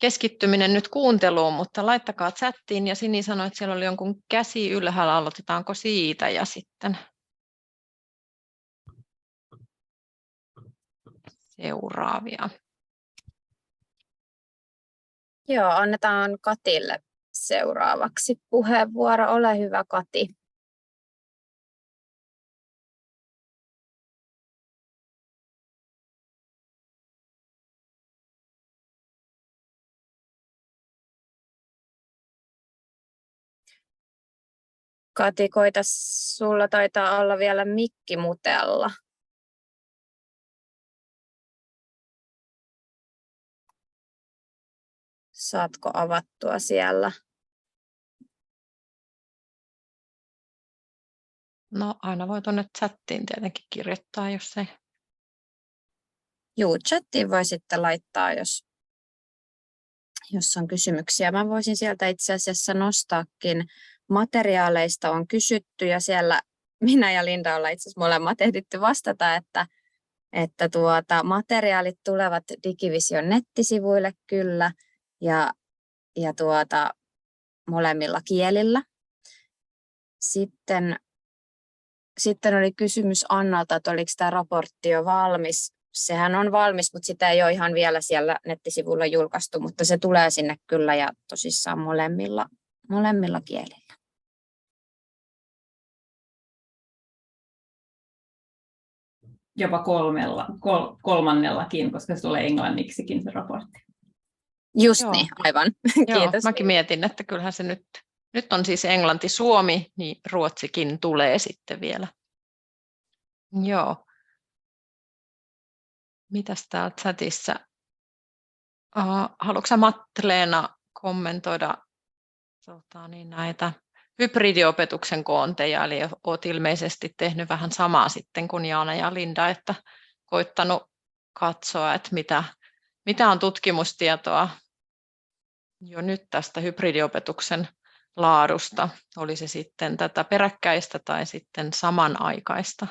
keskittyminen nyt kuunteluun, mutta laittakaa chattiin ja Sini sanoi, että siellä oli jonkun käsi ylhäällä, aloitetaanko siitä ja sitten seuraavia. Joo, annetaan Katille seuraavaksi puheenvuoro. Ole hyvä, Kati. Kati, koita, sulla taitaa olla vielä mikki mutella. Saatko avattua siellä? No aina voi tuonne chattiin tietenkin kirjoittaa, jos ei. Juu, chattiin voi sitten laittaa, jos on kysymyksiä. Mä voisin sieltä itse asiassa nostaakin. Materiaaleista on kysytty ja siellä minä ja Linda ollaan itse asiassa molemmat ehditty vastata, että materiaalit tulevat Digivision nettisivuille kyllä ja molemmilla kielillä. Sitten oli kysymys Annalta, että oliko tämä raportti jo valmis. Sehän on valmis, mutta sitä ei ole ihan vielä siellä nettisivuilla julkaistu, mutta se tulee sinne kyllä ja tosissaan molemmilla kielillä. Jopa kolmannellakin, koska se tulee englanniksikin se raportti. Just Joo. niin, aivan. Joo, Kiitos. mäkin mietin, että kyllähän se nyt on siis Englanti-Suomi, niin Ruotsikin tulee sitten vielä. Joo. Mitäs täällä chatissa? Haluatko sä Matt-Leena kommentoida näitä hybridiopetuksen koonteja, eli olet ilmeisesti tehnyt vähän samaa sitten kuin Jaana ja Linda, että koittanut katsoa, että mitä on tutkimustietoa jo nyt tästä hybridiopetuksen laadusta, oli se sitten tätä peräkkäistä tai sitten samanaikaista,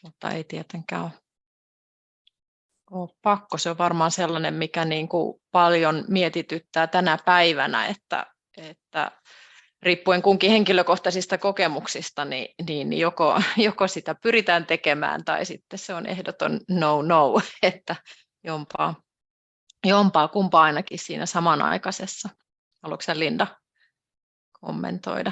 mutta ei tietenkään ole pakko. Se on varmaan sellainen, mikä niin kuin paljon mietityttää tänä päivänä, että riippuen kunkin henkilökohtaisista kokemuksista, niin joko sitä pyritään tekemään tai sitten se on ehdoton no, että jompaa kumpaa ainakin siinä samanaikaisessa. Haluatko sä, Linda, kommentoida?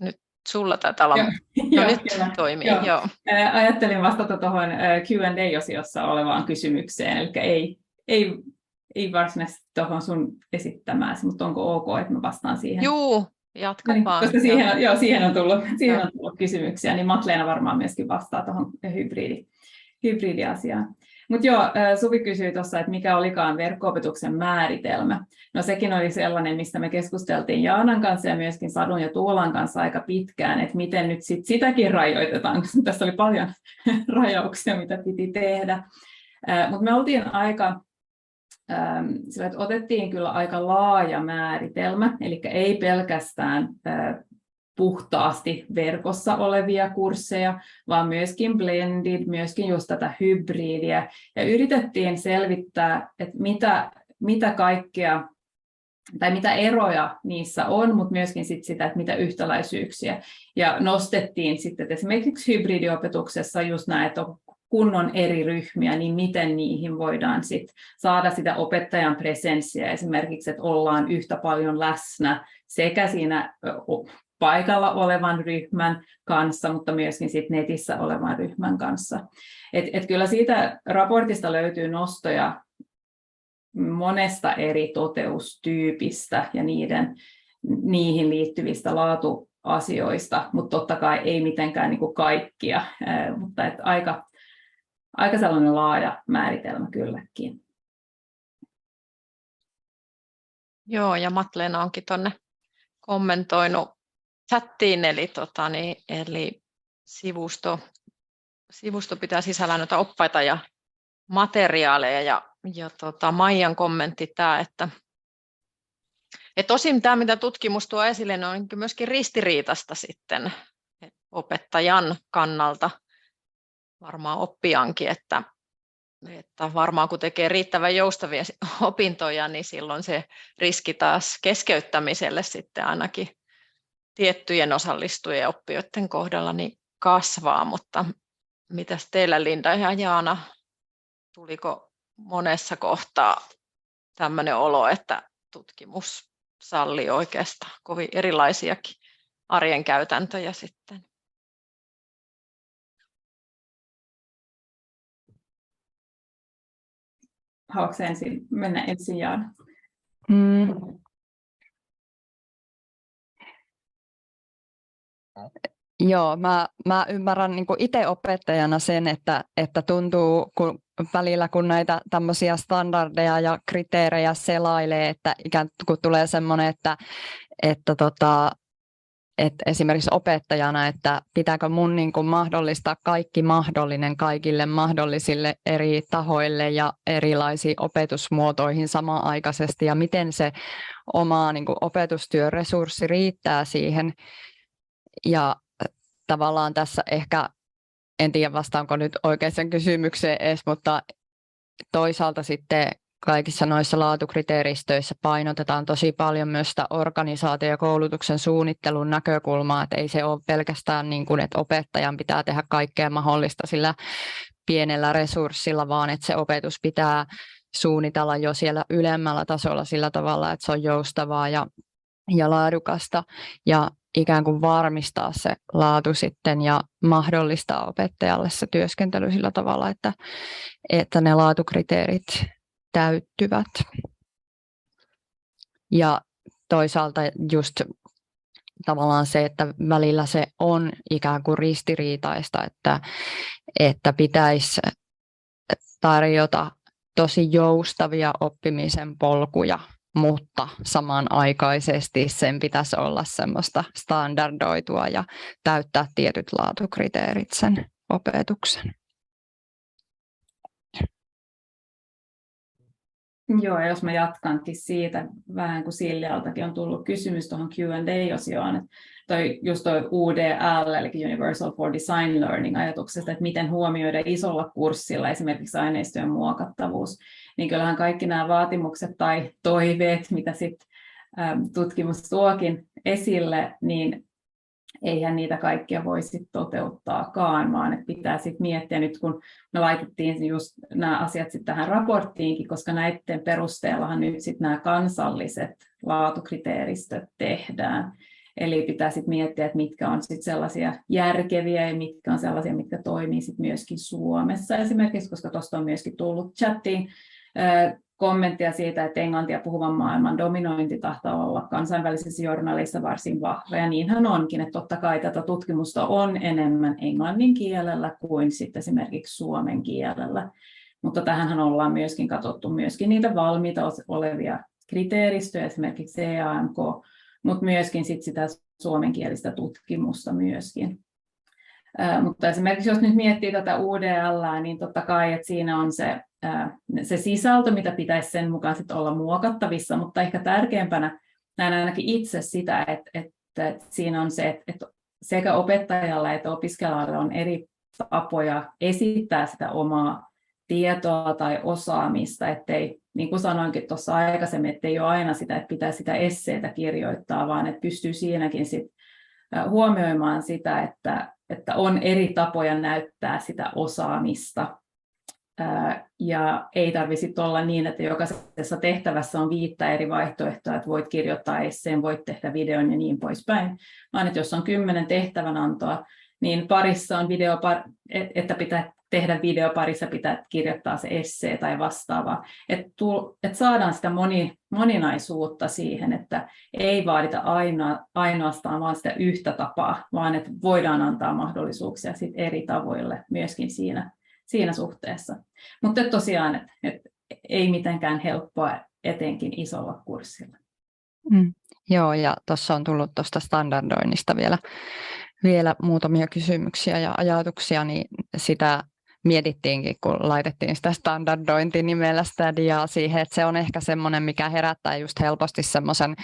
Nyt sulla taitaa olla. Nyt toimii. Joo. Ajattelin vastata tuohon Q&A-osiossa olevaan kysymykseen, eli ei varsinaisesti tuohon sun esittämääsi, mutta onko ok, että mä vastaan siihen? Juu, jatka No niin, vaan. koska siihen on tullut kysymyksiä, niin Matleena varmaan myöskin vastaa tuohon hybridiasiaan. Mutta joo, Suvi kysyi tuossa, että mikä olikaan verkko-opetuksen määritelmä. No sekin oli sellainen, mistä me keskusteltiin Jaanan kanssa ja myöskin Sadun ja Tuulan kanssa aika pitkään, että miten nyt sitäkin rajoitetaan, koska tässä oli paljon rajauksia, mitä piti tehdä. Mutta me oltiin sillä, että otettiin kyllä aika laaja määritelmä, eli ei pelkästään puhtaasti verkossa olevia kursseja, vaan myöskin blended, myöskin just tätä hybridiä. Ja yritettiin selvittää, että mitä kaikkea tai mitä eroja niissä on, mutta myöskin sitä, että mitä yhtäläisyyksiä. Ja nostettiin sitten esimerkiksi hybridiopetuksessa just näin, että on kunnon eri ryhmiä, niin miten niihin voidaan sit saada sitä opettajan presenssiä, esimerkiksi, että ollaan yhtä paljon läsnä sekä siinä paikalla olevan ryhmän kanssa, mutta myöskin sit netissä olevan ryhmän kanssa. Et kyllä siitä raportista löytyy nostoja monesta eri toteustyypistä ja niihin liittyvistä laatuasioista, mutta totta kai ei mitenkään niin kuin kaikkia, mutta aika sellainen laaja määritelmä kylläkin. Joo, ja Matleena onkin tuonne kommentoinut chattiin, eli sivusto pitää sisällään noita oppaita ja materiaaleja, ja Maijan kommentti tämä, että tosin tämä, mitä tutkimus tuo esille, niin on myöskin ristiriitasta sitten opettajan kannalta, varmaan oppijankin, että varmaan kun tekee riittävän joustavia opintoja, niin silloin se riski taas keskeyttämiselle sitten ainakin tiettyjen osallistujien ja oppijoiden kohdalla niin kasvaa, mutta mitäs teillä Linda ja Jaana, tuliko monessa kohtaa tämmöinen olo, että tutkimus sallii oikeastaan kovin erilaisiakin arjen käytäntöjä sitten? Haluatko mennä ensin, Jaana? Joo, mä ymmärrän niin kuin itse opettajana sen, että tuntuu välillä, kun näitä tämmöisiä standardeja ja kriteerejä selailee, että ikään kuin tulee semmoinen, että esimerkiksi opettajana, että pitääkö mun niin kuin mahdollistaa kaikki mahdollinen kaikille mahdollisille eri tahoille ja erilaisiin opetusmuotoihin samanaikaisesti, ja miten se oma niin kuin opetustyöresurssi riittää siihen. Ja tavallaan tässä ehkä, en tiedä vastaanko nyt oikeaan kysymykseen edes, mutta toisaalta sitten kaikissa noissa laatukriteeristöissä painotetaan tosi paljon myös sitä organisaatio- ja koulutuksen suunnittelun näkökulmaa, että ei se ole pelkästään niin kuin, että opettajan pitää tehdä kaikkea mahdollista sillä pienellä resurssilla, vaan että se opetus pitää suunnitella jo siellä ylemmällä tasolla sillä tavalla, että se on joustavaa ja laadukasta ja ikään kuin varmistaa se laatu sitten ja mahdollistaa opettajalle se työskentely sillä tavalla, että ne laatukriteerit täyttyvät. Ja toisaalta just tavallaan se, että välillä se on ikään kuin ristiriitaista, että pitäisi tarjota tosi joustavia oppimisen polkuja, mutta samanaikaisesti sen pitäisi olla semmoista standardoitua ja täyttää tietyt laatukriteerit sen opetuksen. Joo, ja jos mä jatkankin siitä, vähän kuin Siljaltakin on tullut kysymys tuohon Q&A-osioon, että just toi UDL, eli Universal for Design Learning -ajatuksesta, että miten huomioida isolla kurssilla esimerkiksi aineistojen muokattavuus, niin kyllähän kaikki nämä vaatimukset tai toiveet, mitä sitten tutkimus tuokin esille, niin eihän niitä kaikkia voi sit toteuttaakaan, vaan että pitää sitten miettiä nyt, kun me laitettiin just nämä asiat sitten tähän raporttiinkin, koska näiden perusteellahan nyt sitten nämä kansalliset laatukriteeristöt tehdään. Eli pitää sitten miettiä, että mitkä on sitten sellaisia järkeviä ja mitkä on sellaisia, mitkä toimii sitten myöskin Suomessa esimerkiksi, koska tuosta on myöskin tullut chattiin kommenttia siitä, että englantia puhuvan maailman dominointi tahtoo olla kansainvälisissä journaleissa varsin vahva, ja niinhän onkin, että totta kai tätä tutkimusta on enemmän englannin kielellä kuin sitten esimerkiksi suomen kielellä, mutta tähänhän ollaan myöskin katsottu myöskin niitä valmiita olevia kriteeristöjä, esimerkiksi EAMK, mutta myöskin sit sitä suomenkielistä tutkimusta myöskin. Mutta esimerkiksi jos nyt miettii tätä UDL, niin totta kai, että siinä on se sisältö, mitä pitäisi sen mukaan sit olla muokattavissa, mutta ehkä tärkeämpänä näen ainakin itse sitä, että siinä on se, että sekä opettajalla että opiskelijalle on eri tapoja esittää sitä omaa tietoa tai osaamista, ettei, niin kuin sanoinkin tuossa aikaisemmin, ettei ole aina sitä, että pitää sitä esseetä kirjoittaa, vaan että pystyy siinäkin sit huomioimaan sitä, että on eri tapoja näyttää sitä osaamista. Ja ei tarvitse olla niin, että jokaisessa tehtävässä on 5 eri vaihtoehtoa, että voit kirjoittaa esseen, voit tehdä videon ja niin poispäin, vaan että jos on 10 tehtävänantoa, niin parissa on että pitää tehdä video, parissa pitää kirjoittaa se essee tai vastaava. Että saadaan sitä moninaisuutta siihen, että ei vaadita ainoastaan vaan sitä yhtä tapaa, vaan että voidaan antaa mahdollisuuksia sit eri tavoille myöskin siinä suhteessa. Mutta tosiaan, että ei mitenkään helppoa etenkin isolla kurssilla. Joo, ja tuossa on tullut tuosta standardoinnista vielä muutamia kysymyksiä ja ajatuksia, niin sitä mietittiinkin, kun laitettiin sitä standardointinimellä sitä diaa siihen, että se on ehkä semmoinen, mikä herättää just helposti semmoisen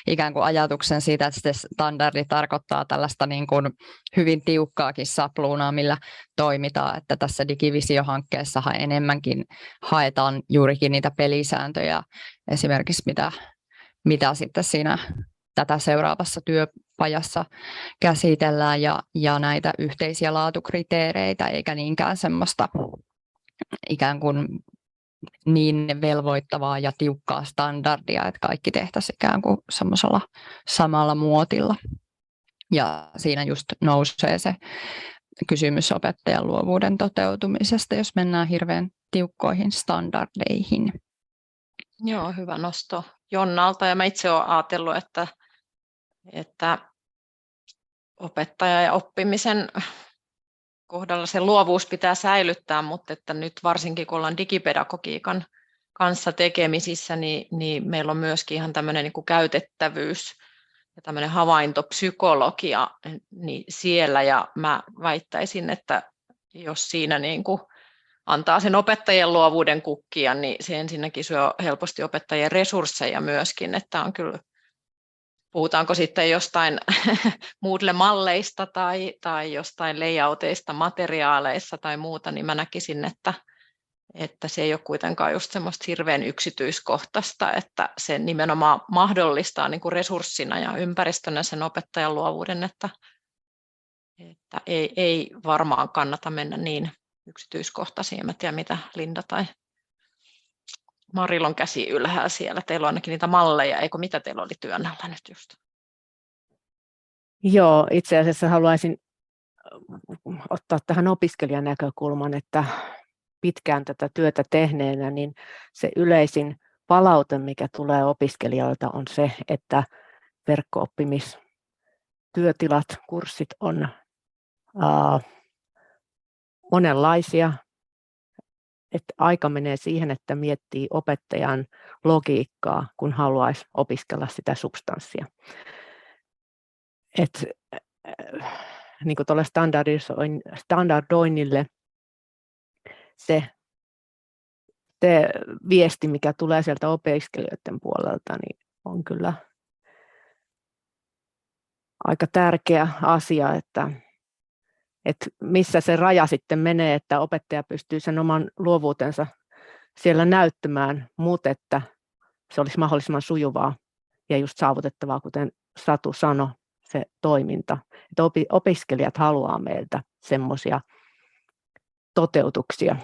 ikään kuin ajatuksen siitä, että se standardi tarkoittaa tällaista niin kuin hyvin tiukkaakin sapluunaa, millä toimitaan, että tässä Digivisio-hankkeessahan enemmänkin haetaan juurikin niitä pelisääntöjä, esimerkiksi mitä sitten siinä tätä seuraavassa työpajassa käsitellään ja näitä yhteisiä laatukriteereitä, eikä niinkään semmoista ikään kuin niin velvoittavaa ja tiukkaa standardia, että kaikki tehtäisiin ikään kuin semmoisella samalla muotilla. Ja siinä just nousee se kysymys opettajan luovuuden toteutumisesta, jos mennään hirveän tiukkoihin standardeihin. Joo, hyvä nosto Jonnalta. Ja mä itse olen ajatellut, että opettaja ja oppimisen kohdalla se luovuus pitää säilyttää, mutta että nyt varsinkin kun ollaan digipedagogiikan kanssa tekemisissä, niin meillä on myöskin ihan tämmöinen niin kuin käytettävyys ja tämmöinen havaintopsykologia niin siellä, ja mä väittäisin, että jos siinä niin kuin antaa sen opettajien luovuuden kukkia, niin se ensinnäkin syö helposti opettajien resursseja myöskin, että on kyllä, puhutaanko sitten jostain Moodle-malleista tai jostain layouteista, materiaaleissa tai muuta, niin mä näkisin, että se ei ole kuitenkaan just semmoista hirveän yksityiskohtaista, että se nimenomaan mahdollistaa niin kuin resurssina ja ympäristönä sen opettajan luovuuden, että ei varmaan kannata mennä niin yksityiskohtaisia. En tiedä, mitä Linda tai Marilla on käsi ylhäällä siellä. Teillä on ainakin niitä malleja, eikö mitä teillä oli työn alla nyt just? Joo, itse asiassa haluaisin ottaa tähän opiskelijan näkökulman, että pitkään tätä työtä tehneenä, niin se yleisin palaute, mikä tulee opiskelijoilta, on se, että verkko-oppimistyötilat, kurssit on monenlaisia, että aika menee siihen, että miettii opettajan logiikkaa, kun haluaisi opiskella sitä substanssia. Niin kuin tuolle standardoinnille se viesti, mikä tulee sieltä opiskelijoiden puolelta, niin on kyllä aika tärkeä asia, että missä se raja sitten menee, että opettaja pystyy sen oman luovuutensa siellä näyttämään, mutta että se olisi mahdollisimman sujuvaa ja just saavutettavaa, kuten Satu sanoi, se toiminta. Että opiskelijat haluaa meiltä semmoisia toteutuksia,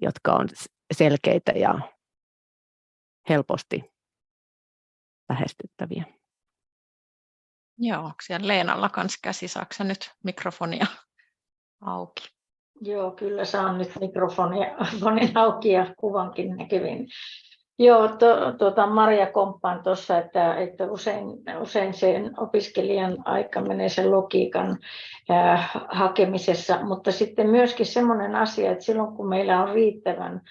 jotka on selkeitä ja helposti lähestyttäviä. Joo, onko siellä Leenalla kanssa käsi? Saako nyt mikrofonia auki? Joo, kyllä saan nyt mikrofonin auki ja kuvankin näkyviin. Joo, Maria komppaan tuossa, että usein sen opiskelijan aika menee sen logiikan hakemisessa, mutta sitten myöskin semmoinen asia, että silloin kun meillä on riittävän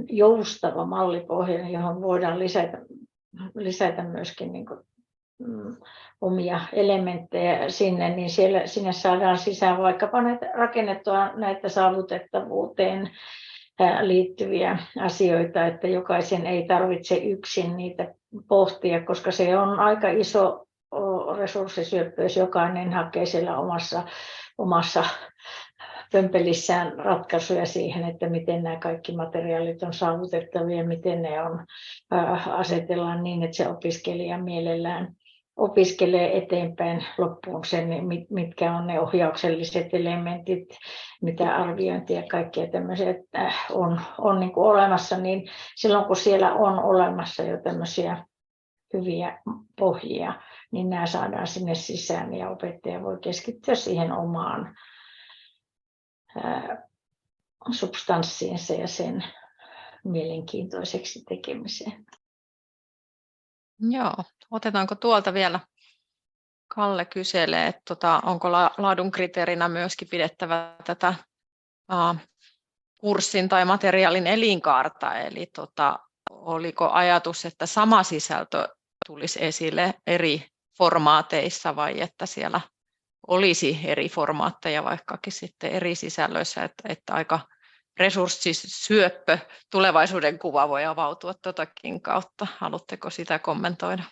joustava mallipohja, johon voidaan lisätä myöskin niin kuin, omia elementtejä sinne, niin sinne saadaan sisään vaikkapa rakennettua näitä saavutettavuuteen liittyviä asioita, että jokaisen ei tarvitse yksin niitä pohtia, koska se on aika iso resurssisyöppö, jos jokainen hakee siellä omassa pömpelissään ratkaisuja siihen, että miten nämä kaikki materiaalit on saavutettavia, miten ne asetellaan niin, että se opiskelija mielellään opiskelee eteenpäin loppuun sen, mitkä on ne ohjaukselliset elementit, mitä arviointia ja kaikkia tämmöisiä on niin kuin olemassa, niin silloin kun siellä on olemassa jo tämmöisiä hyviä pohjia, niin nämä saadaan sinne sisään ja opettaja voi keskittyä siihen omaan substanssiinsa ja sen mielenkiintoiseksi tekemiseen. Joo, otetaanko tuolta vielä? Kalle kyselee, että onko laadun kriteerinä myöskin pidettävä tätä kurssin tai materiaalin elinkaarta, eli oliko ajatus, että sama sisältö tulisi esille eri formaateissa vai että siellä olisi eri formaatteja vaikkakin sitten eri sisällöissä, että aika resurssisyöppö tulevaisuuden kuva voi avautua totakin kautta. Haluatteko sitä kommentoida?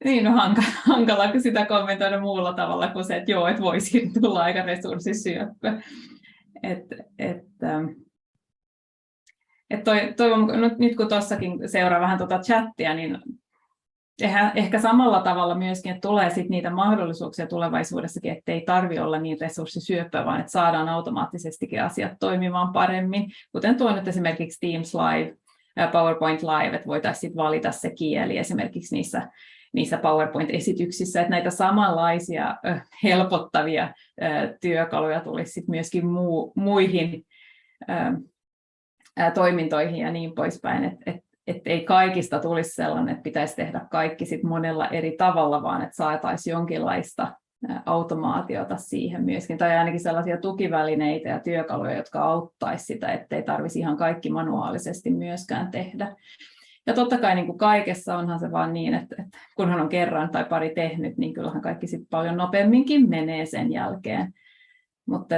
Niin, no hankala sitä kommentoida muulla tavalla kuin se, että joo, että voisi tulla aika resurssisyöppö. Nyt kun tuossakin seuraa vähän tuota chattia, niin ehkä samalla tavalla myöskin, että tulee sit niitä mahdollisuuksia tulevaisuudessakin, että ei tarvitse olla niin resurssisyöppö, vaan että saadaan automaattisestikin asiat toimimaan paremmin. Kuten tuo nyt esimerkiksi Teams Live, PowerPoint Live, että voitaisiin valita se kieli esimerkiksi niissä PowerPoint-esityksissä, että näitä samanlaisia helpottavia työkaluja tulisi sit myöskin muihin toimintoihin ja niin poispäin, että ei kaikista tulisi sellainen, että pitäisi tehdä kaikki sit monella eri tavalla, vaan että saataisiin jonkinlaista automaatiota siihen myöskin, tai ainakin sellaisia tukivälineitä ja työkaluja, jotka auttaisivat sitä, ettei tarvitsisi ihan kaikki manuaalisesti myöskään tehdä. Ja totta kai niin kuin kaikessa onhan se vaan niin, että kunhan on kerran tai pari tehnyt, niin kyllähän kaikki sit paljon nopeamminkin menee sen jälkeen. Mutta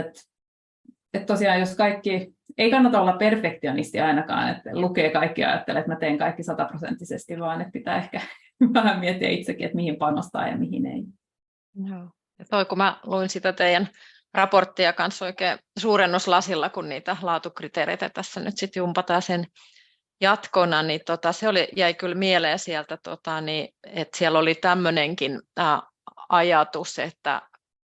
tosiaan, jos kaikki, ei kannata olla perfektionisti ainakaan, että lukee kaikki ja ajattelee, että mä teen kaikki 100%, vaan että pitää ehkä vähän miettiä itsekin, että mihin panostaa ja mihin ei. Joo. Ja kun mä luin sitä teidän raporttia kanssa oikein suurennuslasilla, kun niitä laatukriteereitä tässä nyt sitten jumpataan sen jatkona, niin se jäi kyllä mieleen sieltä, että siellä oli tämmöinenkin ajatus, että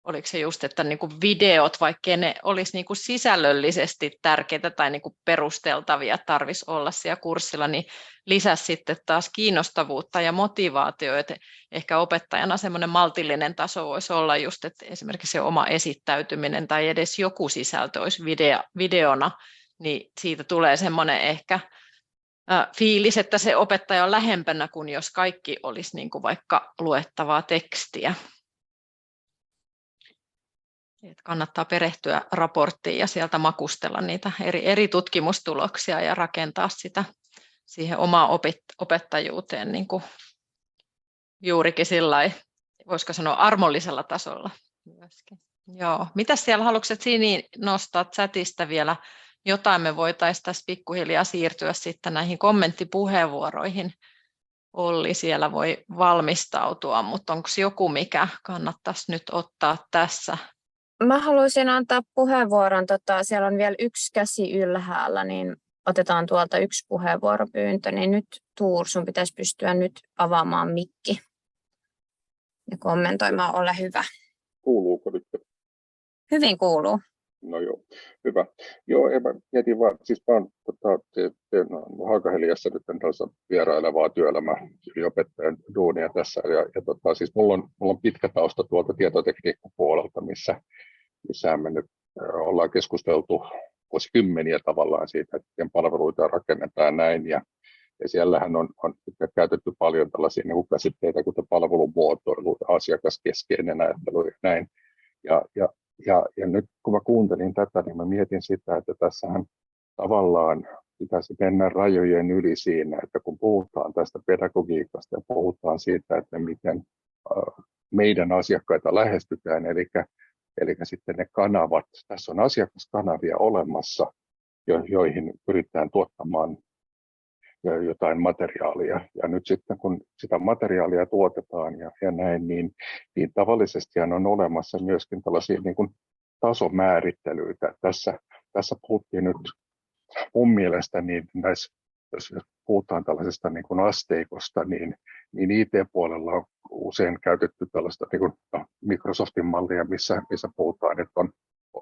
oliko se just, että niin kuin videot, vaikka ne olisi niin kuin sisällöllisesti tärkeitä tai niin kuin perusteltavia tarvitsisi olla siellä kurssilla, niin lisäsi sitten taas kiinnostavuutta ja motivaatio, että ehkä opettajana semmoinen maltillinen taso voisi olla just, että esimerkiksi se oma esittäytyminen tai edes joku sisältö olisi videona, niin siitä tulee semmoinen ehkä fiilis, että se opettaja on lähempänä kuin jos kaikki olisi niin kuin vaikka luettavaa tekstiä. Et kannattaa perehtyä raporttiin ja sieltä makustella niitä eri tutkimustuloksia ja rakentaa sitä siihen omaan opettajuuteen niin kuin juurikin sillai, voisiko sanoa armollisella tasolla myöskin. Joo. Mitäs siellä, haluatko Sini nostaa chatista vielä jotain? Me voitaisiin tässä pikkuhiljaa siirtyä sitten näihin kommenttipuheenvuoroihin. Olli siellä voi valmistautua, mutta onko joku, mikä kannattaisi nyt ottaa tässä? Mä haluaisin antaa puheenvuoron. Siellä on vielä yksi käsi ylhäällä, niin otetaan tuolta yksi puheenvuoropyyntö. Niin nyt Tuur, sun pitäisi pystyä nyt avaamaan mikki ja kommentoimaan. Ole hyvä. Kuuluuko nyt? Hyvin kuuluu. No joo, hyvä. Joo, mä mietin vaan, siis mä oon teen Haakaheliassa nyt tällaista vierailevaa työelämäyliopettajan duunia tässä, ja siis mulla on pitkä tausta tuolta tietotekniikkapuolelta, missä me nyt ollaan keskusteltu vuosikymmeniä tavallaan siitä, että miten palveluita rakennetaan näin, ja siellähän on käytetty paljon tällaisia niin kuin käsitteitä, kuten palvelumuotoilu, asiakaskeskeinen ajattelu ja näin. Ja nyt kun mä kuuntelin tätä, niin mä mietin sitä, että tässähän tavallaan pitäisi mennä rajojen yli siinä, että kun puhutaan tästä pedagogiikasta ja puhutaan siitä, että miten meidän asiakkaita lähestytään, eli sitten ne kanavat, tässä on asiakaskanavia olemassa, joihin pyritään tuottamaan jotain materiaalia. Ja nyt sitten kun sitä materiaalia tuotetaan ja näin, niin tavallisesti on olemassa myöskin tällaisia niin kuin tasomäärittelyitä. Tässä puhuttiin nyt mun mielestä, niin jos puhutaan tällaisesta niin kuin asteikosta, niin IT-puolella on usein käytetty tällaista niin kuin Microsoftin mallia, missä puhutaan, että on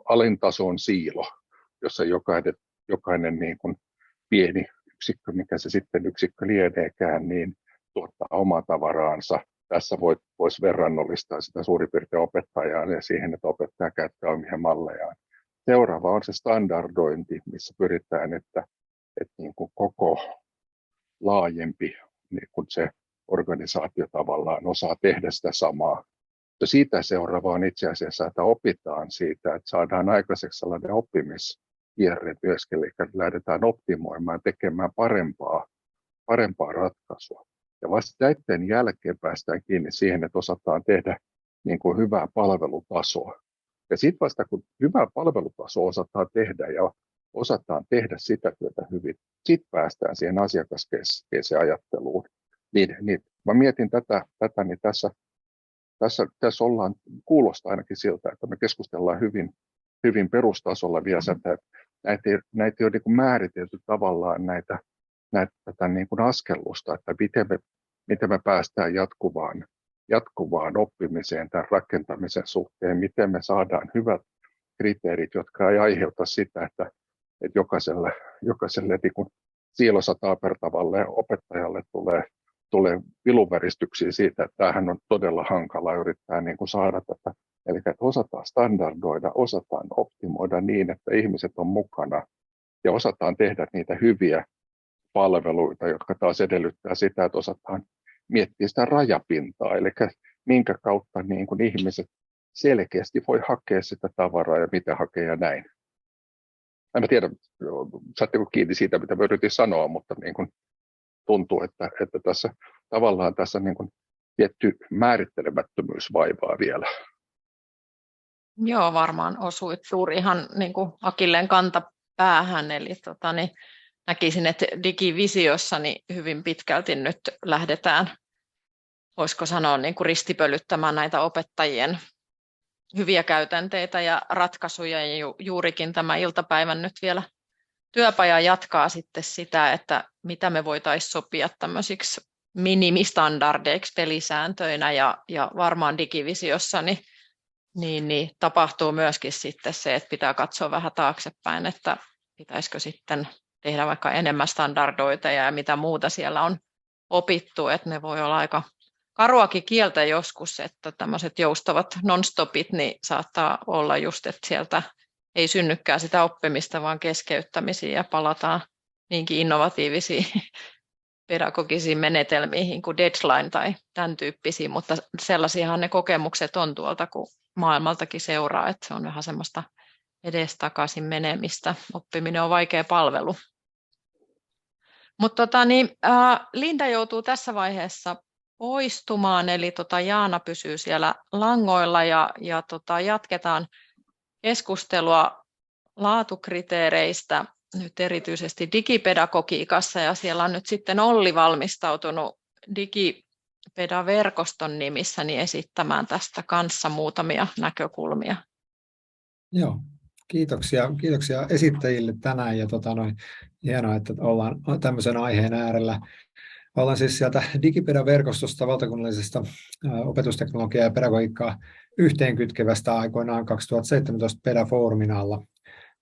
alintason siilo, jossa jokainen niin kuin pieni yksikkö, mikä se sitten yksikkö lieneekään, niin tuottaa omaa tavaraansa. Tässä voisi verrannollistaa sitä suurin piirtein opettajaan ja siihen, että opettaja käyttää omia mallejaan. Seuraava on se standardointi, missä pyritään, että niin kuin koko laajempi niin kuin se organisaatio tavallaan osaa tehdä sitä samaa. Ja siitä seuraava on itse asiassa, että opitaan siitä, että saadaan aikaiseksi sellainen oppimiskierre myöskin, eli lähdetään optimoimaan, tekemään parempaa ratkaisua. Ja vasta näiden jälkeen päästään kiinni siihen, että osataan tehdä niin kuin hyvää palvelutasoa. Ja sitten vasta kun hyvää palvelutasoa osataan tehdä ja osataan tehdä sitä työtä hyvin, sitten päästään siihen asiakaskeskeiseen ajatteluun. Niin mä mietin tätä niin tässä kuulostaa ainakin siltä, että me keskustellaan hyvin perustasolla vielä sitä, että näitä ei ole niin kuin määritelty tavallaan tätä niin kuin askellusta, että miten me päästään jatkuvaan oppimiseen tämän rakentamisen suhteen, miten me saadaan hyvät kriteerit, jotka ei aiheuta sitä, että jokaiselle niin kuin siilo sataa per tavalle opettajalle tulee viluväristyksiä siitä, että tämähän on todella hankala yrittää niin kuin saada tätä. Eli että osataan standardoida, osataan optimoida niin, että ihmiset on mukana ja osataan tehdä niitä hyviä palveluita, jotka taas edellyttää sitä, että osataan miettiä sitä rajapintaa, eli minkä kautta niin kuin ihmiset selkeästi voi hakea sitä tavaraa ja mitä hakea ja näin. En tiedä, saatteko kiinni siitä, mitä mä yritin sanoa, mutta niin kuin tuntuu, että tässä niin kuin tietty määrittelemättömyys vaivaa vielä. Joo, varmaan osuit juuri ihan niin kuin akilleen kantapäähän, eli näkisin, että digivisiossa niin hyvin pitkälti nyt lähdetään, voisiko sanoa, niin kuin ristipölyttämään näitä opettajien hyviä käytänteitä ja ratkaisuja, ja juurikin tämä iltapäivän nyt vielä työpaja jatkaa sitten sitä, että mitä me voitaisiin sopia tämmöisiksi minimistandardeiksi pelisääntöinä, ja varmaan digivisiossa niin tapahtuu myöskin sitten se, että pitää katsoa vähän taaksepäin, että pitäisikö sitten tehdä vaikka enemmän standardoita ja mitä muuta siellä on opittu, että ne voi olla aika karuakin kieltä joskus, että tämmöiset joustavat non-stopit niin saattaa olla just, että sieltä ei synnykään sitä oppimista, vaan keskeyttämisiä ja palataan niinkin innovatiivisiin pedagogisiin menetelmiin kuin deadline tai tämän tyyppisiin, mutta sellaisiahan ne kokemukset on tuolta, kun maailmaltakin seuraa, että se on vähän semmoista edestakaisin menemistä. Oppiminen on vaikea palvelu. Mutta Linda joutuu tässä vaiheessa poistumaan, eli Jaana pysyy siellä langoilla ja jatketaan keskustelua laatukriteereistä, nyt erityisesti digipedagogiikassa, ja siellä on nyt sitten Olli valmistautunut Digipeda-verkoston nimissä niin esittämään tästä kanssa muutamia näkökulmia. Joo, kiitoksia esittäjille tänään, ja hienoa, että ollaan tämmöisen aiheen äärellä. Ollaan siis sieltä Digipeda-verkostosta, valtakunnallisesta opetusteknologiaa ja pedagogiikkaa yhteenkytkevästä aikoinaan 2017 Peda-foorumin alla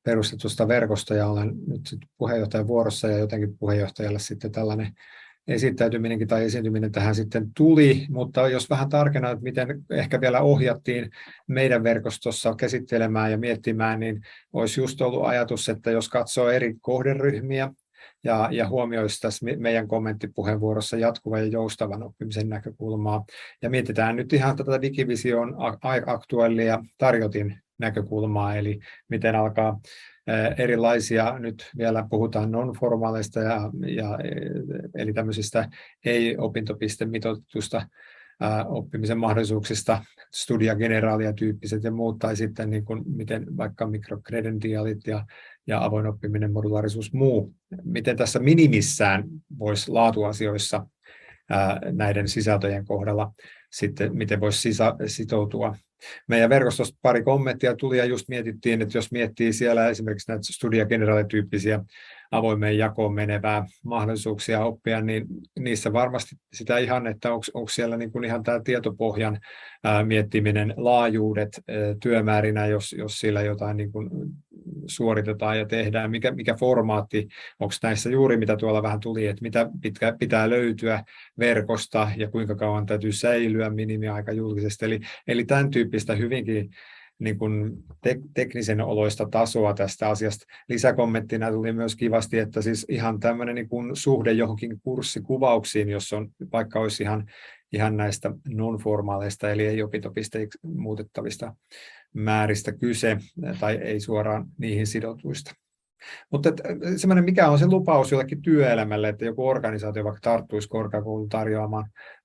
perustetusta verkosta ja olen nyt sitten puheenjohtajan vuorossa ja jotenkin puheenjohtajalle sitten tällainen esittäytyminenkin tai esiintyminen tähän sitten tuli, mutta jos vähän tarkennan, että miten ehkä vielä ohjattiin meidän verkostossa käsittelemään ja miettimään, niin olisi just ollut ajatus, että jos katsoo eri kohderyhmiä ja huomioisi tässä meidän kommenttipuheenvuorossa jatkuvan ja joustavan oppimisen näkökulmaa ja mietitään nyt ihan tätä digivision aktuellia tarjotin näkökulmaa, eli miten alkaa erilaisia, nyt vielä puhutaan non-formaaleista eli tämmöisistä ei-opintopistemitoitetusta oppimisen mahdollisuuksista, studia generaalia tyyppiset ja muut, tai sitten niin kuin miten vaikka mikrokredentiaalit ja avoin oppiminen, modulaarisuus, muu, miten tässä minimissään voisi laatuasioissa näiden sisältöjen kohdalla sitten, miten voisi sitoutua. Meidän verkostosta pari kommenttia tuli ja just mietittiin, että jos miettii siellä esimerkiksi näitä studia generale-tyyppisiä avoimeen jakoon menevää mahdollisuuksia oppia, niin niissä varmasti sitä ihan, että onko siellä niin kuin ihan tämä tietopohjan miettiminen, laajuudet työmäärinä, jos siellä jotain niin kuin suoritetaan ja tehdään, mikä formaatti, onko näissä juuri mitä tuolla vähän tuli, että mitä pitää löytyä verkosta ja kuinka kauan täytyy säilyä minimiaika julkisesti, eli tämän tyyppistä hyvinkin niin kuin teknisen oloista tasoa tästä asiasta. Lisäkommenttina tuli myös kivasti, että siis ihan tämmöinen niin kuin suhde johonkin kurssikuvauksiin, jos on vaikka olisi ihan näistä non-formaaleista, eli ei opintopisteiksi muutettavista määristä kyse, tai ei suoraan niihin sidotuista. Mutta semmoinen, mikä on se lupaus jollekin työelämälle, että joku organisaatio vaikka tarttuisi korkeakoulun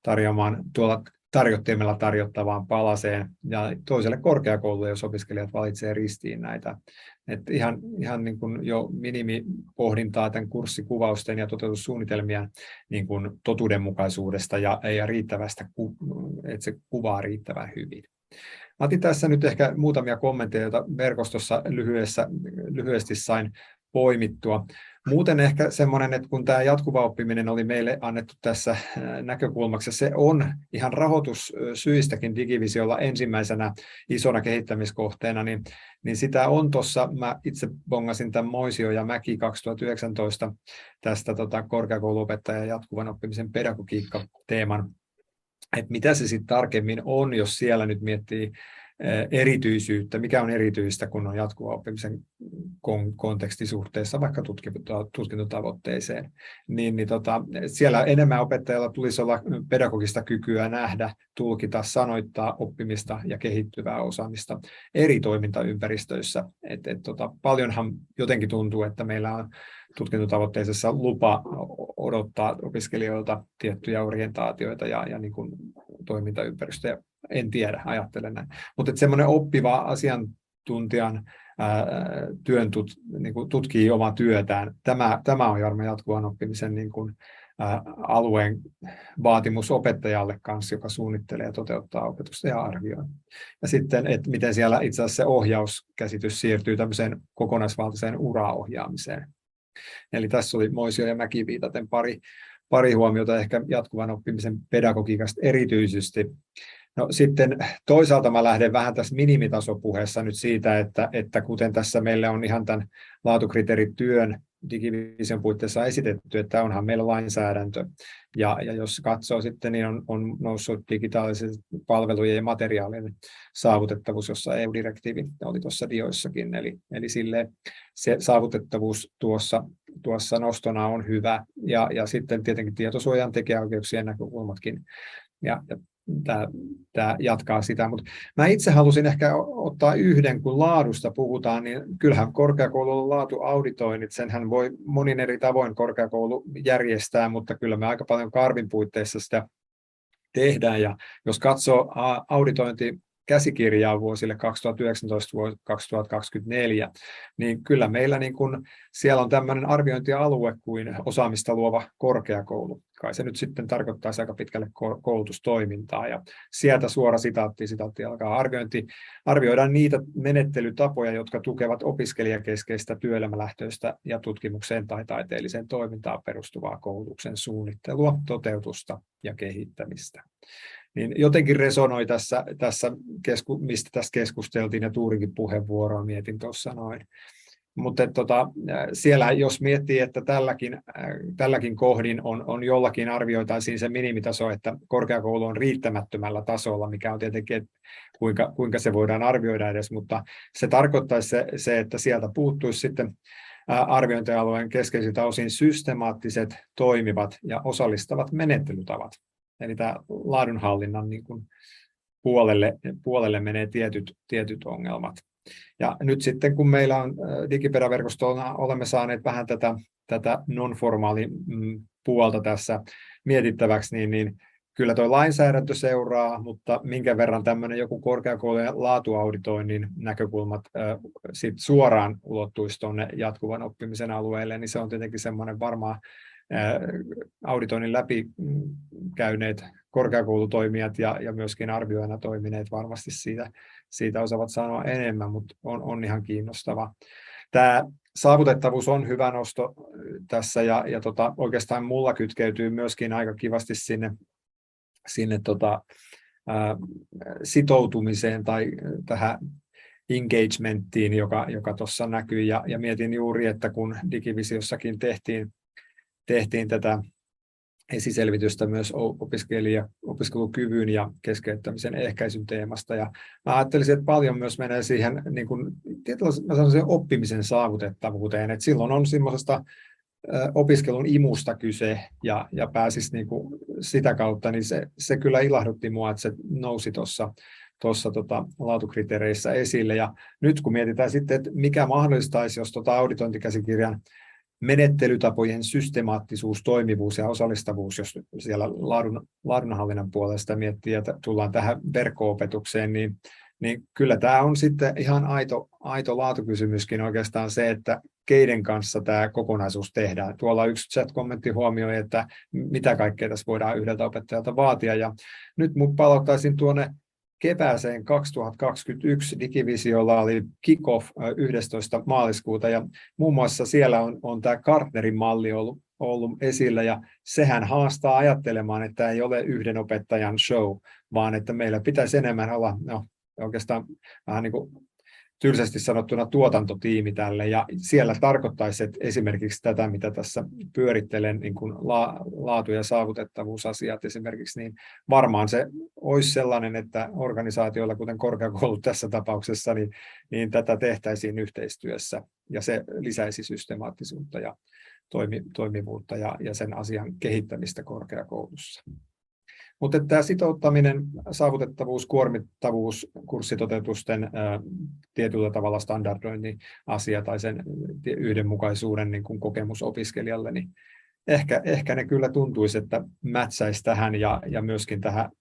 tarjoamaan tuolla tarjottimella tarjottavaan palaseen ja toiselle korkeakoululle, jos opiskelijat valitsee ristiin näitä. Että ihan niin kuin jo minimipohdintaa tämän kurssikuvausten ja toteutussuunnitelmien niin kuin totuudenmukaisuudesta ja riittävästä, että se kuvaa riittävän hyvin. Mä otin tässä nyt ehkä muutamia kommentteja, joita verkostossa lyhyesti sain poimittua. Muuten ehkä semmoinen, että kun tämä jatkuva oppiminen oli meille annettu tässä näkökulmaksi, se on ihan rahoitussyistäkin Digivisiolla ensimmäisenä isona kehittämiskohteena, niin sitä on tuossa, mä itse bongasin tämän Moisio ja Mäki 2019 tästä korkeakouluopettajan jatkuvan oppimisen pedagogiikka-teeman, että mitä se sitten tarkemmin on, jos siellä nyt miettii erityisyyttä, mikä on erityistä, kun on jatkuva oppimisen kontekstisuhteessa vaikka tutkintotavoitteeseen, niin siellä enemmän opettajalla tulisi olla pedagogista kykyä nähdä, tulkita, sanoittaa oppimista ja kehittyvää osaamista eri toimintaympäristöissä. Paljonhan jotenkin tuntuu, että meillä on tutkintotavoitteisessa lupa odottaa opiskelijoilta tiettyjä orientaatioita ja niin kuin toimintaympäristöjä. En tiedä, ajattelen näin. Mutta semmoinen oppiva asiantuntijan niin kuin tutkii omaa työtään. Tämä on varmaan jatkuvan oppimisen niin kuin, alueen vaatimus opettajalle kanssa, joka suunnittelee ja toteuttaa opetusta ja arvioi. Ja sitten, että miten siellä itse asiassa se ohjauskäsitys siirtyy tämmöiseen kokonaisvaltaiseen uraohjaamiseen. Eli tässä oli Moisio ja Mäki viitaten pari huomiota ehkä jatkuvan oppimisen pedagogiikasta erityisesti. No sitten toisaalta mä lähden vähän tässä minimitasopuheessa nyt siitä, että kuten tässä meillä on ihan tämän laatukriteerityön Digivision puitteissa esitetty, että onhan meillä lainsäädäntö. Ja jos katsoo sitten, niin on noussut digitaalisen palvelujen ja materiaalien saavutettavuus, jossa EU-direktiivi oli tuossa dioissakin. Eli sille se saavutettavuus tuossa nostona on hyvä. Ja sitten tietenkin tietosuojan tekijäoikeuksien näkökulmatkin. Ja tämä jatkaa sitä, mutta mä itse halusin ehkä ottaa yhden, kun laadusta puhutaan, niin kyllähän korkeakoululla laatuauditoinnit, senhän voi monin eri tavoin korkeakoulu järjestää, mutta kyllä me aika paljon Karvin puitteissa sitä tehdään, ja jos katsoo auditointikäsikirjaa vuosille 2019-2024, niin kyllä meillä niin kun siellä on tämmöinen arviointialue kuin osaamista luova korkeakoulu. Kai se nyt sitten tarkoittaa aika pitkälle koulutustoimintaa, ja sieltä suora sitaatti alkaa arvioidaan niitä menettelytapoja, jotka tukevat opiskelijakeskeistä työelämälähtöistä ja tutkimukseen tai taiteelliseen toimintaan perustuvaa koulutuksen suunnittelua, toteutusta ja kehittämistä. Niin jotenkin resonoi tässä mistä tässä keskusteltiin, ja Tuurinkin puheenvuoroa mietin tuossa noin. Mutta siellä jos miettii, että tälläkin kohdin on jollakin arvioitaisiin se minimitaso, että korkeakoulu on riittämättömällä tasolla, mikä on tietenkin, että kuinka se voidaan arvioida edes, mutta se tarkoittaisi se, että sieltä puuttuisi sitten arviointialueen keskeisiltä osin systemaattiset, toimivat ja osallistavat menettelytavat. Eli tämä laadunhallinnan niin kuin puolelle menee tietyt ongelmat. Ja nyt sitten kun meillä on Digipedaverkostolla, olemme saaneet vähän tätä non-formaali puolta tässä mietittäväksi, niin kyllä tuo lainsäädäntö seuraa, mutta minkä verran tämmöinen joku korkeakoulujen laatuauditoinnin näkökulmat sit suoraan ulottuisi tuonne jatkuvan oppimisen alueelle, niin se on tietenkin semmoinen varmaan auditoinnin läpi käyneet korkeakoulutoimijat ja myöskin arvioina toimineet varmasti siitä osaavat sanoa enemmän, mutta on ihan kiinnostava. Tämä saavutettavuus on hyvä nosto tässä ja oikeastaan mulla kytkeytyy myöskin aika kivasti sinne sitoutumiseen tai tähän engagementtiin, joka tuossa näkyy ja mietin juuri, että kun Digivisiossakin tehtiin tätä esiselvitystä myös opiskelukyvyn ja keskeyttämisen ehkäisyn teemasta. Ja mä ajattelisin, että paljon myös menee siihen niin kuin, oppimisen saavutettavuuteen, että silloin on semmoisesta opiskelun imusta kyse ja pääsisi niin kuin sitä kautta, niin se kyllä ilahdutti mua, että se nousi tuossa laatukriteereissä esille. Ja nyt kun mietitään sitten, että mikä mahdollistaisi, jos auditointikäsikirjan menettelytapojen systemaattisuus, toimivuus ja osallistavuus, jos siellä laadunhallinnan puolesta miettii ja tullaan tähän verkko-opetukseen, niin kyllä tämä on sitten ihan aito laatukysymyskin oikeastaan se, että keiden kanssa tämä kokonaisuus tehdään. Tuolla yksi chat-kommentti huomioi, että mitä kaikkea tässä voidaan yhdeltä opettajalta vaatia. Ja nyt mun palauttaisin tuonne kevääseen 2021 Digivisiolla oli kick-off 11. maaliskuuta ja muun muassa siellä on tämä Gartnerin malli ollut esillä ja sehän haastaa ajattelemaan, että tämä ei ole yhden opettajan show, vaan että meillä pitäisi enemmän olla oikeastaan vähän niin kuin tylsästi sanottuna tuotantotiimi tälle ja siellä tarkoittaisi, että esimerkiksi tätä, mitä tässä pyörittelen, niin kuin laatu- ja saavutettavuusasiat esimerkiksi, niin varmaan se olisi sellainen, että organisaatioilla, kuten korkeakoulut tässä tapauksessa, niin tätä tehtäisiin yhteistyössä ja se lisäisi systemaattisuutta ja toimivuutta ja sen asian kehittämistä korkeakoulussa. Mutta tämä sitouttaminen, saavutettavuus, kuormittavuus, kurssitoteutusten tietyllä tavalla standardoinnin asia tai sen yhdenmukaisuuden niin kuin kokemus opiskelijalle, niin ehkä ne kyllä tuntuisi, että mätsäisi tähän ja myöskin tähän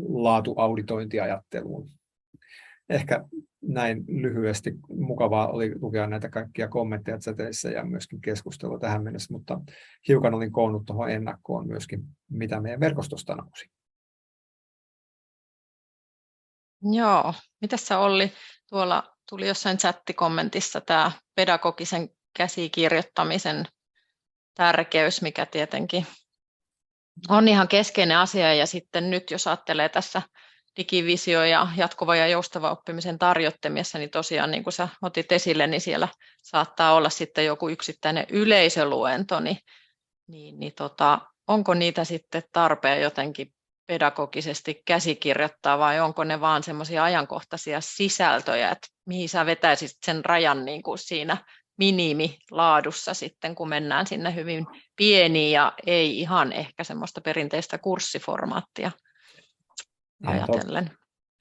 laatuauditointiajatteluun. Ehkä näin lyhyesti mukavaa oli lukea näitä kaikkia kommentteja chateissä ja myöskin keskustelua tähän mennessä, mutta hiukan olin koonnut tuohon ennakkoon myöskin, mitä meidän verkostosta nousi. Joo, mitäs sä Olli, tuolla tuli jossain chattikommentissa tämä pedagogisen käsikirjoittamisen tärkeys, mikä tietenkin on ihan keskeinen asia ja sitten nyt jos ajattelee tässä digivisio ja jatkuva ja joustava oppimisen tarjottimessa, niin tosiaan niin kuin sä otit esille, niin siellä saattaa olla sitten joku yksittäinen yleisöluento, onko niitä sitten tarpeen jotenkin pedagogisesti käsikirjoittaa vai onko ne vaan semmoisia ajankohtaisia sisältöjä, että mihin sä vetäisit sen rajan niin kuin siinä minimilaadussa sitten, kun mennään sinne hyvin pieniin ja ei ihan ehkä semmoista perinteistä kurssiformaattia ajatellen.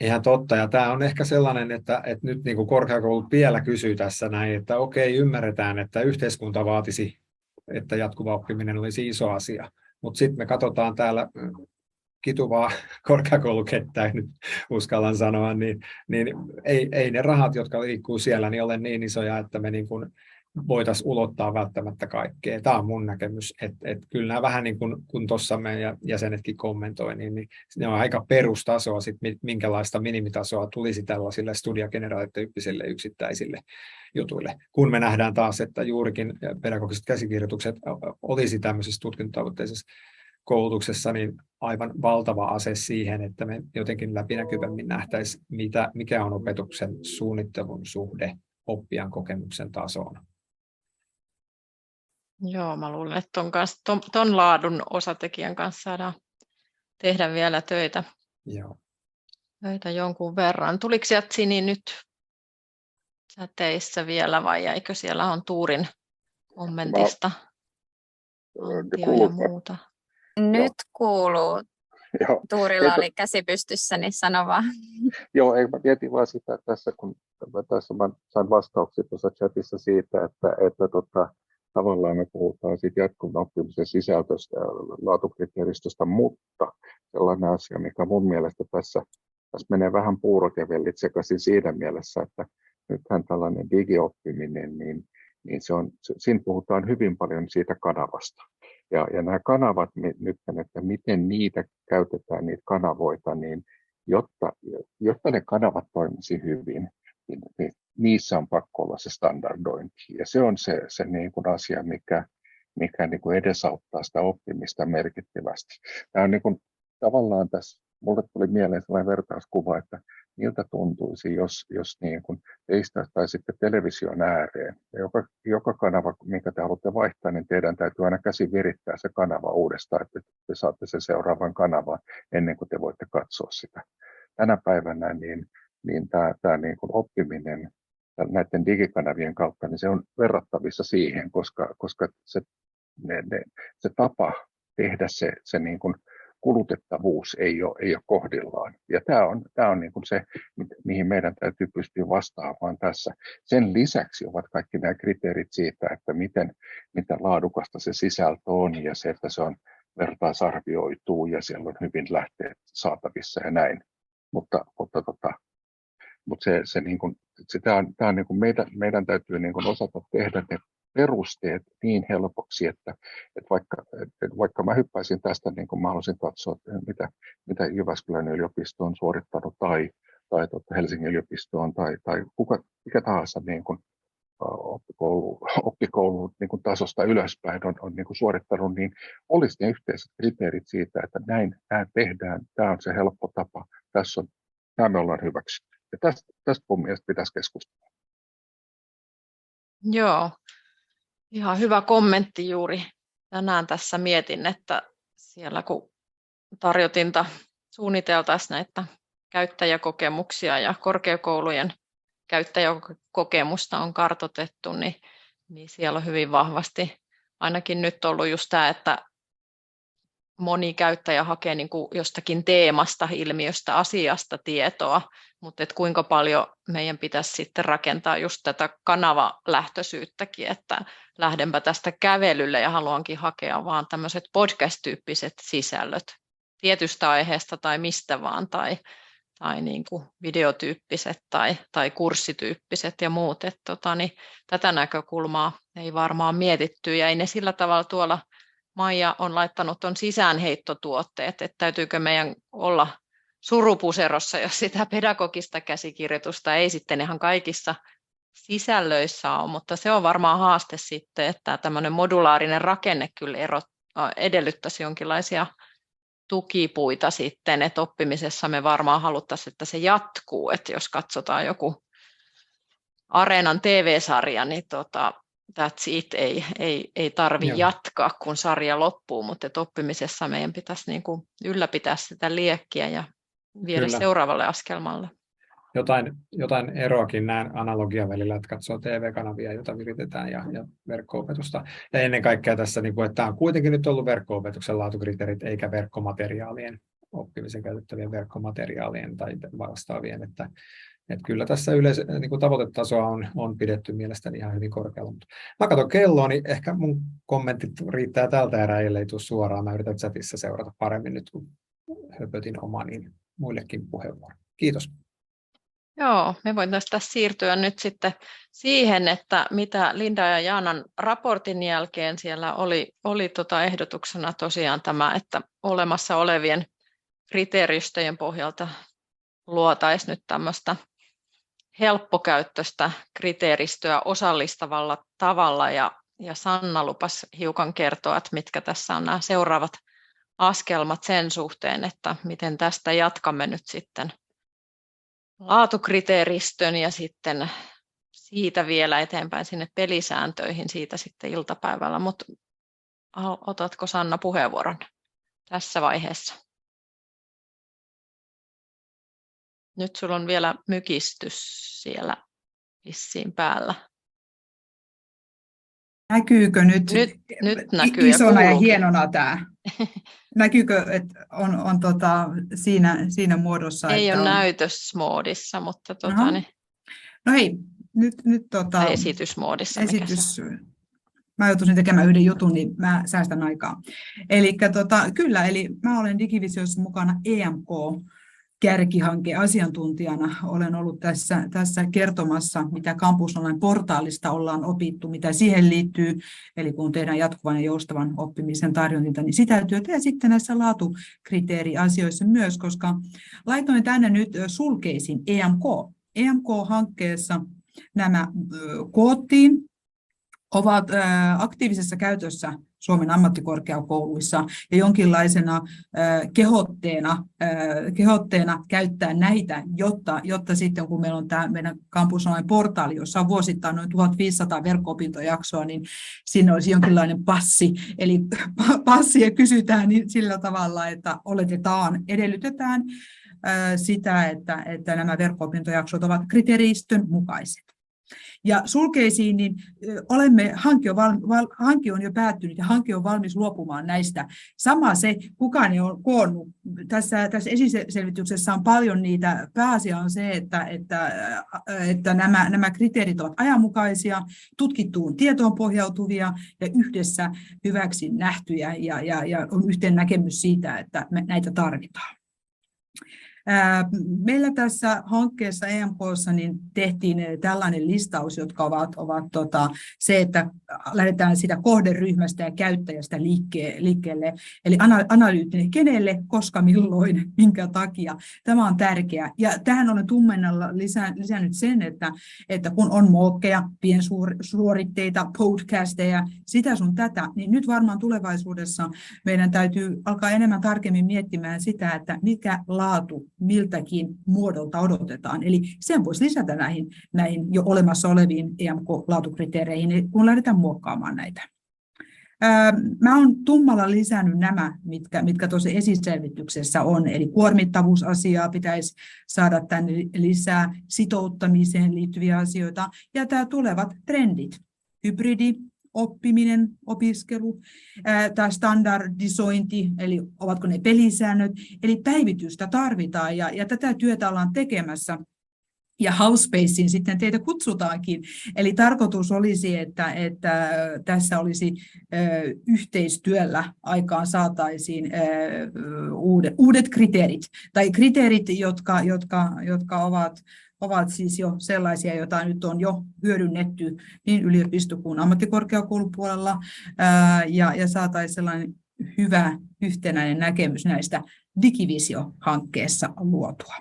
Ihan totta, ja tämä on ehkä sellainen, että nyt niin kuin korkeakoulut vielä kysyy tässä näin, että okei, ymmärretään, että yhteiskunta vaatisi, että jatkuva oppiminen olisi iso asia, mutta sitten me katsotaan täällä kituvaa korkeakoulukenttää, nyt uskallan sanoa, niin ei ne rahat, jotka liikkuu siellä, niin ole niin isoja, että me niin kuin voitaisiin ulottaa välttämättä kaikkea. Tämä on mun näkemys, että kyllä nämä vähän niin kuin kun tuossa meidän jäsenetkin kommentoi, niin ne on aika perustasoa, sit minkälaista minimitasoa tulisi tällaisille Studia-Generale-tyyppisille yksittäisille jutuille. Kun me nähdään taas, että juurikin pedagogiset käsikirjoitukset olisi tämmöisessä tutkintotavoitteisessa koulutuksessa niin aivan valtava ase siihen, että me jotenkin läpinäkyvämmin nähtäisiin, mikä on opetuksen suunnittelun suhde oppijan kokemuksen tasoon. Joo, mä luulen, että ton laadun osatekijän kanssa saadaan tehdä vielä töitä Joo. jonkun verran. Tuliko sieltä Sini nyt säteissä vielä vai jäikö siellä on Tuurin kommentista antia ja muuta? Nyt kuuluu. Joo. Tuurilla oli käsi pystyssä, niin sano vaan. Joo, mä mietin vaan sitä, että tässä mä sain vastauksia tuossa chatissa siitä, että tavallaan me puhutaan siitä jatkuvan oppimisen sisältöstä ja laatukriteeristöstä, mutta sellainen asia, mikä mun mielestä tässä menee vähän puurot ja vellit sekaisin siinä mielessä, että nythän tällainen digioppiminen, niin siinä puhutaan hyvin paljon siitä kanavasta. Ja nämä kanavat nyt, että miten niitä käytetään, niitä kanavoita, niin jotta ne kanavat toimisi hyvin, niin niissä on pakko olla se standardointi. Ja se on se niin kuin asia, mikä niin kuin edesauttaa sitä oppimista merkittävästi. Tämä on niin kuin, tavallaan tässä, mulle tuli mieleen sellainen vertauskuva, että miltä tuntuisi, jos niin kuin teistä tai sitten television ääreen. Ja joka kanava, minkä te haluatte vaihtaa, niin teidän täytyy aina käsin virittää se kanava uudestaan, että te saatte sen seuraavan kanavan ennen kuin te voitte katsoa sitä. Tänä päivänä niin tämä niin kuin oppiminen näiden digikanavien kautta, niin se on verrattavissa siihen, koska se tapa tehdä se niin kuin kulutettavuus ei ole kohdillaan. Ja tämä on niin kuin se, mihin meidän täytyy pystyä vastaamaan tässä. Sen lisäksi ovat kaikki nämä kriteerit siitä, että miten laadukasta se sisältö on ja se, että se on vertaisarvioituu ja siellä on hyvin lähteet saatavissa ja näin. Mutta se niin kuin, tämä on niin kuin meidän täytyy niin kuin osata tehdä ne perusteet niin helpoksi, että vaikka mä hyppäisin tästä, niin kuin mä haluaisin katsoa, että mitä Jyväskylän yliopisto on suorittanut tai Helsingin yliopisto on tai mikä tahansa niin kuin oppikoulu niin kuin tasosta ylöspäin on niin kuin suorittanut, niin olisi ne yhteiset kriteerit siitä, että näin tehdään, tämä on se helppo tapa, tämä me ollaan hyväksytty. Ja tästä mun mielestä pitäisi keskustella. Joo, ihan hyvä kommentti juuri. Tänään tässä mietin, että siellä kun tarjotinta suunniteltaisiin näitä käyttäjäkokemuksia ja korkeakoulujen käyttäjäkokemusta on kartoitettu, niin siellä on hyvin vahvasti ainakin nyt ollut just tämä, että moni käyttäjä hakee niin kuin jostakin teemasta, ilmiöstä, asiasta tietoa, mutta että kuinka paljon meidän pitäisi sitten rakentaa just tätä kanavalähtöisyyttäkin, että lähdenpä tästä kävelylle ja haluankin hakea vaan tämmöiset podcast-tyyppiset sisällöt tietystä aiheesta tai mistä vaan, tai niin kuin videotyyppiset tai kurssityyppiset ja muut. Niin tätä näkökulmaa ei varmaan mietitty ja ei ne sillä tavalla tuolla Maija on laittanut on sisäänheittotuotteet, että täytyykö meidän olla surupuserossa, jos sitä pedagogista käsikirjoitusta ei sitten ihan kaikissa sisällöissä ole, mutta se on varmaan haaste sitten, että tämmöinen modulaarinen rakenne kyllä edellyttäisi jonkinlaisia tukipuita sitten, että oppimisessa me varmaan haluttaisiin, että se jatkuu, että jos katsotaan joku Areenan TV-sarja, niin that's it, ei tarvitse jatkaa, kun sarja loppuu, mutta oppimisessa meidän pitäisi niin kuin ylläpitää sitä liekkiä ja viedä seuraavalle askelmalle. Jotain eroakin näen analogian välillä, että katsoo TV-kanavia, joita viritetään ja verkko-opetusta. Ja ennen kaikkea tässä, että tämä on kuitenkin nyt ollut verkko-opetuksen laatukriteerit, eikä verkkomateriaalien, oppimisen käytettävien verkkomateriaalien tai vastaavien, että kyllä tässä niin tavoitetasoa on pidetty mielestäni ihan hyvin korkealla. Mutta mä katson kelloa, niin ehkä mun kommentit riittää tältä erää, ellei tule suoraan. Mä yritän chatissa seurata paremmin nyt, kun höpötin omaa, niin muillekin puheenvuoro. Kiitos. Joo, me voitaisiin tässä siirtyä nyt sitten siihen, että mitä Linda ja Jaanan raportin jälkeen siellä oli ehdotuksena tosiaan tämä, että olemassa olevien kriteeristöjen pohjalta luotaisiin nyt tämmöistä helppokäyttöistä kriteeristöä osallistavalla tavalla ja Sanna lupasi hiukan kertoa, että mitkä tässä on nämä seuraavat askelmat sen suhteen, että miten tästä jatkamme nyt sitten laatukriteeristön ja sitten siitä vielä eteenpäin sinne pelisääntöihin siitä sitten iltapäivällä, mutta otatko Sanna puheenvuoron tässä vaiheessa? Nyt sulla on vielä mykistys siellä vissiin päällä. Näkyykö nyt näkyy isona ja kuuluukin. hienona tämä? Näkyykö, että on siinä muodossa? Ei että ole on näytösmoodissa, mutta No hei, nyt esitysmoodissa. Mä joutuisin tekemään yhden jutun, niin mä säästän aikaa. Eli kyllä, eli mä olen Digivisiossa mukana EMK-kärkihanke asiantuntijana. Olen ollut tässä kertomassa, mitä Campus Online-portaalista ollaan opittu, mitä siihen liittyy, eli kun tehdään jatkuvan ja joustavan oppimisen tarjontinta, niin sitä työtä ja sitten näissä laatukriteeriasioissa myös, koska laitoin tänne nyt sulkeisin EMK. EMK-hankkeessa nämä koottiin, ovat aktiivisessa käytössä Suomen ammattikorkeakouluissa ja jonkinlaisena kehotteena käyttää näitä, jotta sitten kun meillä on tämä meidän Campus Online-portaali, jossa on vuosittain noin 1500 verkko-opintojaksoa, niin sinne olisi jonkinlainen passi. Eli passia kysytään sillä tavalla, että edellytetään sitä, että nämä verkko-opintojaksot ovat kriteeristön mukaiset. Ja sulkeisiin, niin hanke on jo päättynyt ja hanke on valmis luopumaan näistä. Sama se, kukaan ei ole koonnut. Tässä esiselvityksessä on paljon niitä. Pääasia on se, että nämä kriteerit ovat ajanmukaisia, tutkittuun tietoon pohjautuvia ja yhdessä hyväksi nähtyjä ja on yhteen näkemys siitä, että näitä tarvitaan. Meillä tässä hankkeessa EMK:ssa niin tehtiin tällainen listaus, jotka ovat se, että lähdetään sitä kohderyhmästä ja käyttäjästä liikkeelle, eli analyyttinen kenelle, koska, milloin, minkä takia. Tämä on tärkeää. Ja tähän olen tummennalla lisännyt sen, että kun on mookkeja, piensuoritteita, podcasteja, sitä sun tätä, niin nyt varmaan tulevaisuudessa meidän täytyy alkaa enemmän tarkemmin miettimään sitä, että mikä laatu miltäkin muodolta odotetaan. Eli sen voisi lisätä näihin jo olemassa oleviin EMK-laatukriteereihin, kun lähdetään muokkaamaan näitä. Mä olen tummalla lisännyt nämä, mitkä tuossa esiselvityksessä on, eli kuormittavuusasiaa pitäisi saada tänne lisää, sitouttamiseen liittyviä asioita, ja tämä tulevat trendit, hybridi, oppiminen, opiskelu, tämä standardisointi, eli ovatko ne pelisäännöt, eli päivitystä tarvitaan, ja tätä työtä ollaan tekemässä. Ja Housespaceen sitten teitä kutsutaankin. Eli tarkoitus olisi, että tässä olisi yhteistyöllä aikaan saataisiin uudet kriteerit, tai kriteerit, jotka ovat siis jo sellaisia, joita nyt on jo hyödynnetty niin yliopisto- kuin ammattikorkeakoulupuolella, ja saataisiin sellainen hyvä yhtenäinen näkemys näistä Digivisio-hankkeessa luotua.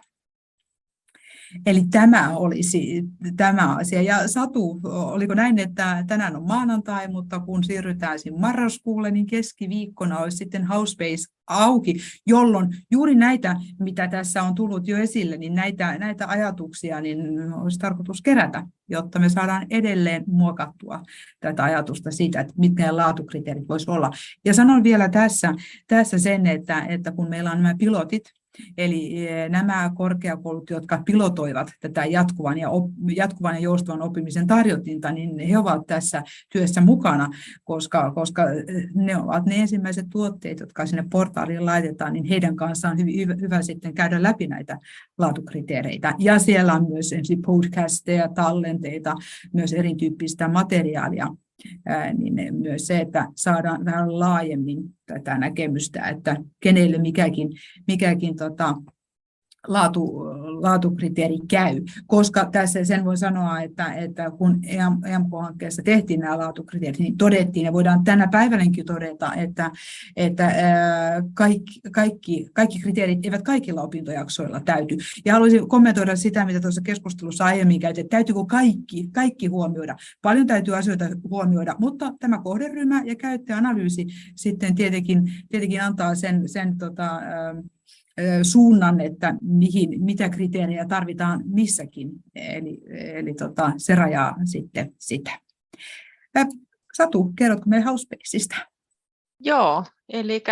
Eli tämä olisi tämä asia. Ja Satu, oliko näin, että tänään on maanantai, mutta kun siirrytään marraskuulle, niin keskiviikkona olisi sitten Housespace auki, jolloin juuri näitä, mitä tässä on tullut jo esille, niin näitä ajatuksia niin olisi tarkoitus kerätä, jotta me saadaan edelleen muokattua tätä ajatusta siitä, että mitkä ne laatukriteerit voisi olla. Ja sanon vielä tässä sen, että kun meillä on nämä pilotit, eli nämä korkeakoulut, jotka pilotoivat tätä jatkuvan ja joustavan oppimisen tarjontinta, niin he ovat tässä työssä mukana, koska ne ovat ne ensimmäiset tuotteet, jotka sinne portaaliin laitetaan, niin heidän kanssaan on hyvä sitten käydä läpi näitä laatukriteereitä. Ja siellä on myös podcasteja, tallenteita, myös erityyppistä materiaalia. Niin myös se, että saadaan vähän laajemmin tätä näkemystä, että kenelle mikäkin laatukriteeri käy, koska tässä sen voi sanoa, että kun EMK-hankkeessa tehtiin nämä laatukriteerit, niin todettiin, ja voidaan tänä päivänäkin todeta, että kaikki kriteerit eivät kaikilla opintojaksoilla täyty. Ja haluaisin kommentoida sitä, mitä tuossa keskustelussa aiemmin käytiin, että täytyykö kaikki huomioida. Paljon täytyy asioita huomioida, mutta tämä kohderyhmä ja käyttäjäanalyysi sitten tietenkin antaa sen suunnan, että mitä kriteerejä tarvitaan missäkin. Eli se rajaa sitten sitä. Satu, kerrotko meille Housepaceista? Joo, eli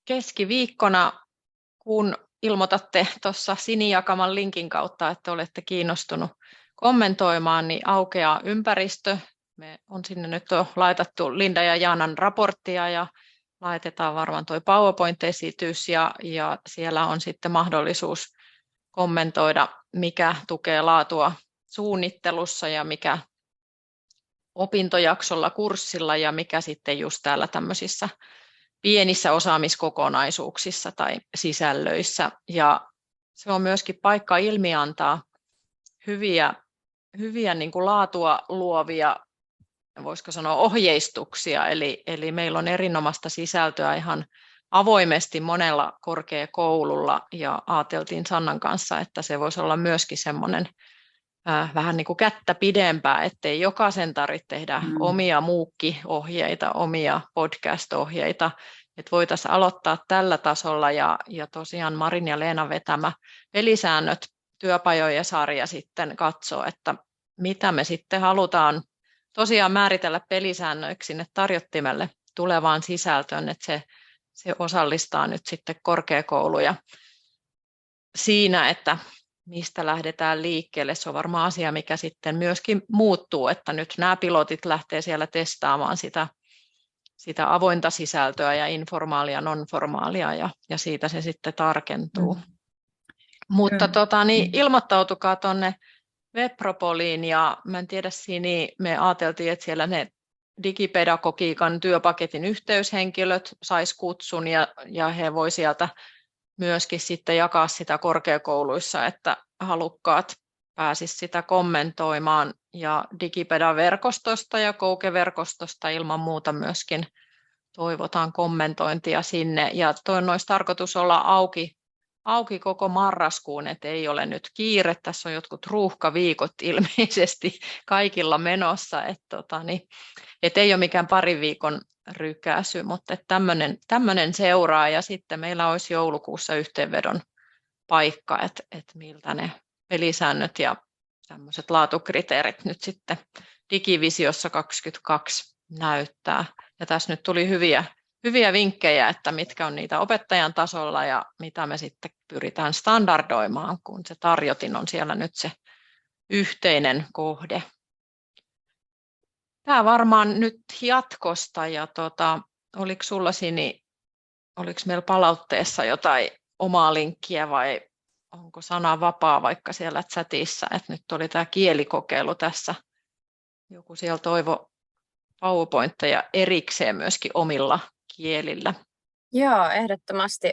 keskiviikkona, kun ilmoitatte tuossa Sini-jakaman linkin kautta, että olette kiinnostunut kommentoimaan, niin aukeaa ympäristö. Me on sinne nyt laitettu Linda ja Jaanan raporttia ja laitetaan varmaan tuo PowerPoint-esitys ja siellä on sitten mahdollisuus kommentoida, mikä tukee laatua suunnittelussa ja mikä opintojaksolla, kurssilla ja mikä sitten just täällä tämmöisissä pienissä osaamiskokonaisuuksissa tai sisällöissä. Ja se on myöskin paikka ilmiantaa hyviä niin kuin laatua luovia, voisiko sanoa ohjeistuksia, eli meillä on erinomaista sisältöä ihan avoimesti monella korkeakoululla ja ajateltiin Sannan kanssa, että se voisi olla myöskin semmoinen vähän niin kuin kättä pidempää, ettei jokaisen tarvitse tehdä omia MOOC-ohjeita, omia podcast-ohjeita, että voitaisiin aloittaa tällä tasolla ja tosiaan Marin ja Leena vetämä pelisäännöt työpajojen sarja sitten katsoo, että mitä me sitten halutaan tosiaan määritellä pelisäännöiksi sinne tarjottimelle tulevaan sisältöön, että se osallistaa nyt sitten korkeakouluja siinä, että mistä lähdetään liikkeelle. Se on varmaan asia, mikä sitten myöskin muuttuu, että nyt nämä pilotit lähtee siellä testaamaan sitä avointa sisältöä ja informaalia, non-formaalia ja siitä se sitten tarkentuu. Mutta ilmoittautukaa tuonne Webpropoliin ja mä en tiedä, siinä me ajateltiin, että siellä ne digipedagogiikan työpaketin yhteyshenkilöt sais kutsun ja he voi sieltä myöskin sitten jakaa sitä korkeakouluissa, että halukkaat pääsisivät sitä kommentoimaan ja Digipeda-verkostosta ja Kouke-verkostosta ilman muuta myöskin toivotaan kommentointia sinne ja toi olisi tarkoitus olla auki koko marraskuun, että ei ole nyt kiire. Tässä on jotkut ruuhkaviikot ilmeisesti kaikilla menossa, että ei ole mikään parin viikon rykäsy, mutta tämmöinen seuraa ja sitten meillä olisi joulukuussa yhteenvedon paikka, että miltä ne pelisäännöt ja tämmöiset laatukriteerit nyt sitten Digivisiossa 22 näyttää. Ja tässä nyt tuli hyviä vinkkejä, että mitkä on niitä opettajan tasolla ja mitä me sitten pyritään standardoimaan, kun se tarjotin on siellä nyt se yhteinen kohde. Tämä varmaan nyt jatkosta ja oliko sulla Sini, oliko meillä palautteessa jotain omaa linkkiä vai onko sana vapaa vaikka siellä chatissa, että nyt oli tämä kielikokeilu tässä. Joku siellä toivo PowerPointteja erikseen myöskin omilla kielillä. Joo, ehdottomasti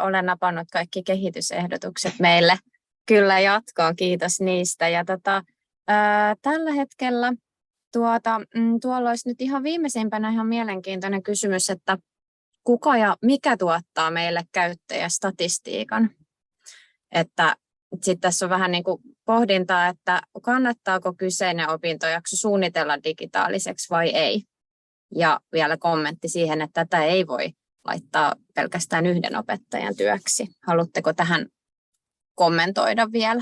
olen napannut kaikki kehitysehdotukset meille. Kyllä jatkoa, kiitos niistä. Ja tällä hetkellä tuolla olisi nyt ihan viimeisimpänä ihan mielenkiintoinen kysymys, että kuka ja mikä tuottaa meille käyttäjästatistiikan? Että sitten tässä on vähän niin kuin pohdintaa, että kannattaako kyseinen opintojakso suunnitella digitaaliseksi vai ei. Ja vielä kommentti siihen, että tätä ei voi laittaa pelkästään yhden opettajan työksi. Haluatteko tähän kommentoida vielä?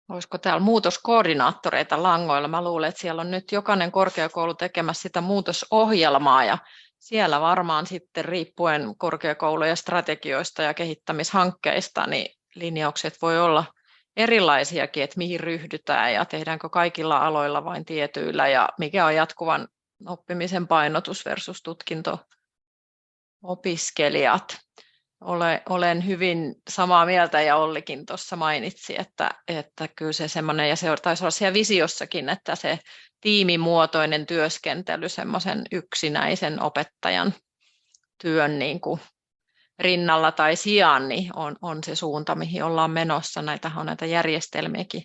Olisiko täällä muutoskoordinaattoreita langoilla? Mä luulen, että siellä on nyt jokainen korkeakoulu tekemässä sitä muutosohjelmaa ja siellä varmaan sitten riippuen korkeakoulujen strategioista ja kehittämishankkeista, niin linjaukset voi olla erilaisiakin, että mihin ryhdytään ja tehdäänkö kaikilla aloilla vain tietyillä ja mikä on jatkuvan oppimisen painotus versus tutkinto-opiskelijat. Olen hyvin samaa mieltä ja Ollikin tuossa mainitsi, että kyllä se semmoinen, ja se taisi olla siellä visiossakin, että se tiimimuotoinen työskentely semmoisen yksinäisen opettajan työn niin kuin rinnalla tai sijaan niin on se suunta, mihin ollaan menossa. Näitä järjestelmiäkin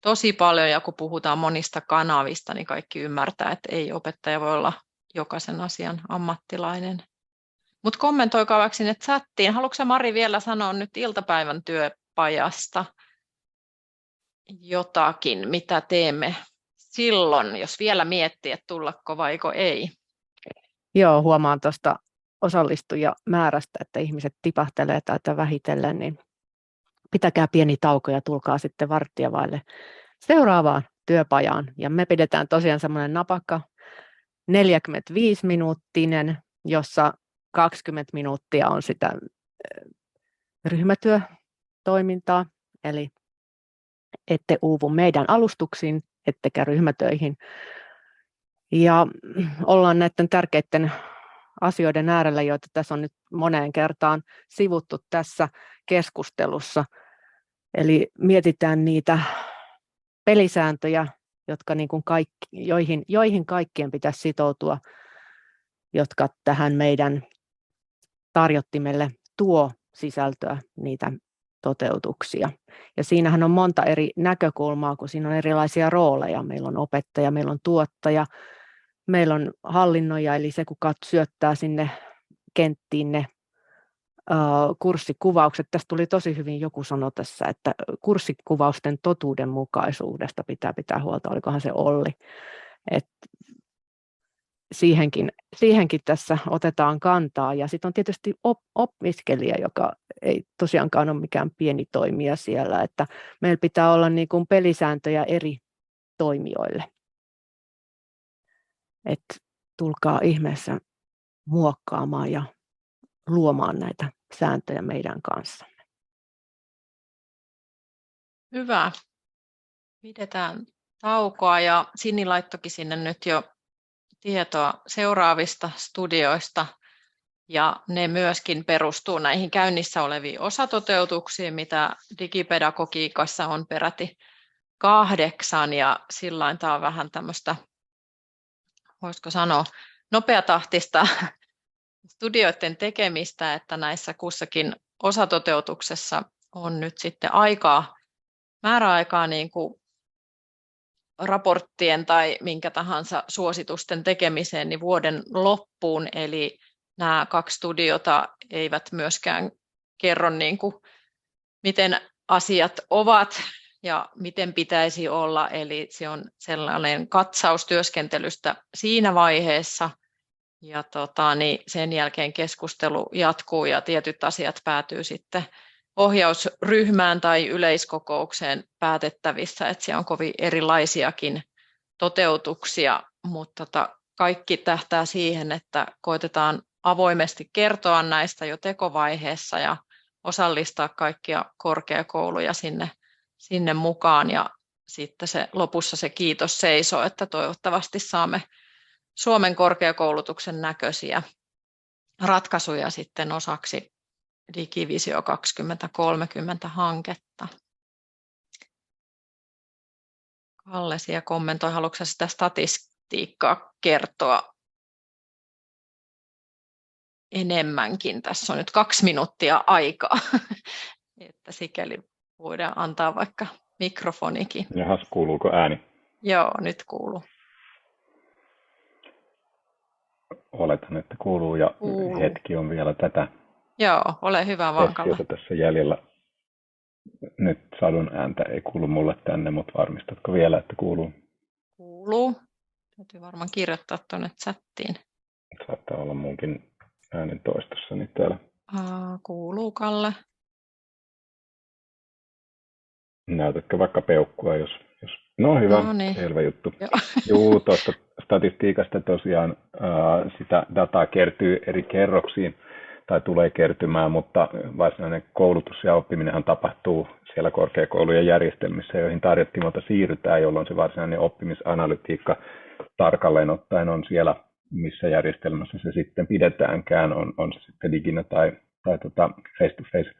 tosi paljon, ja kun puhutaan monista kanavista, niin kaikki ymmärtää, että ei opettaja voi olla jokaisen asian ammattilainen. Mutta kommentoikaa vaikka sinne chattiin. Haluatko Mari vielä sanoa nyt iltapäivän työpajasta jotakin, mitä teemme silloin, jos vielä miettii, että tullako vaiko ei? Joo, huomaan tuosta osallistujamäärästä, että ihmiset tipahtelee täältä vähitellen, niin pitäkää pieni tauko ja tulkaa sitten varttia vaille seuraavaan työpajaan. Ja me pidetään tosiaan semmoinen napakka 45-minuuttinen, jossa 20 minuuttia on sitä ryhmätyötoimintaa, eli ette uuvu meidän alustuksiin, ettekä ryhmätöihin. Ja ollaan näiden tärkeiden asioiden äärellä, joita tässä on nyt moneen kertaan sivuttu tässä keskustelussa. Eli mietitään niitä pelisääntöjä, jotka niin kuin joihin kaikkien pitäisi sitoutua, jotka tähän meidän tarjottimelle tuo sisältöä, niitä toteutuksia. Ja siinähän on monta eri näkökulmaa, kun siinä on erilaisia rooleja. Meillä on opettaja, meillä on tuottaja, meillä on hallinnoija, eli se, kuka syöttää sinne kenttiin ne kurssikuvaukset. Tästä tuli tosi hyvin joku sanoi tässä, että kurssikuvausten totuudenmukaisuudesta pitää huolta, olikohan se Olli. Et siihenkin tässä otetaan kantaa. Ja sitten on tietysti opiskelija, joka ei tosiaankaan ole mikään pieni toimija siellä, että meillä pitää olla niin kuin pelisääntöjä eri toimijoille. Että tulkaa ihmeessä muokkaamaan ja luomaan näitä sääntöjä meidän kanssa. Hyvä. Pidetään taukoa ja Sini laittokin sinne nyt jo tietoa seuraavista studioista ja ne myöskin perustuu näihin käynnissä oleviin osatoteutuksiin, mitä digipedagogiikassa on peräti 8 ja sillain tämä on vähän tämmöistä, voisiko sanoa, nopeatahtista studioiden tekemistä, että näissä kussakin osatoteutuksessa on nyt sitten määräaikaa niin kuin raporttien tai minkä tahansa suositusten tekemiseen niin vuoden loppuun, eli nämä 2 studiota eivät myöskään kerro niin kuin, miten asiat ovat ja miten pitäisi olla, eli se on sellainen katsaus työskentelystä siinä vaiheessa, ja niin sen jälkeen keskustelu jatkuu ja tietyt asiat päätyy sitten ohjausryhmään tai yleiskokoukseen päätettävissä, että siellä on kovin erilaisiakin toteutuksia, mutta kaikki tähtää siihen, että koitetaan avoimesti kertoa näistä jo tekovaiheessa ja osallistaa kaikkia korkeakouluja sinne mukaan ja sitten lopussa se kiitos seisoo, että toivottavasti saamme Suomen korkeakoulutuksen näköisiä ratkaisuja sitten osaksi Digivisio 2030 hanketta. Kalle siellä kommentoi, haluatko sitä statistiikkaa kertoa enemmänkin? Tässä on nyt 2 minuuttia aikaa, että sikäli voidaan antaa vaikka mikrofonikin. Jahas, kuuluuko ääni? Joo, nyt kuuluu. Oletan, että kuuluu ja hetki on vielä tätä. Joo, ole hyvä vaan, Kalle. Tässä jäljellä. Nyt sadun ääntä ei kuulu mulle tänne, mutta varmistatko vielä, että kuuluu? Kuuluu. Täytyy varmaan kirjoittaa tuonne chattiin. Saattaa olla munkin äänen toistossani täällä. Kuuluu, Kalle. Näytätkö vaikka peukkua, jos... No hyvä, no niin. Selvä juttu. Juu, tuosta statistiikasta tosiaan sitä dataa kertyy eri kerroksiin tai tulee kertymään, mutta varsinainen koulutus ja oppiminenhan tapahtuu siellä korkeakoulujen järjestelmissä, joihin tarjottimelta siirrytään, jolloin se varsinainen oppimisanalytiikka tarkalleen ottaen on siellä, missä järjestelmässä se sitten pidetäänkään, on se sitten diginä tai face-to-face,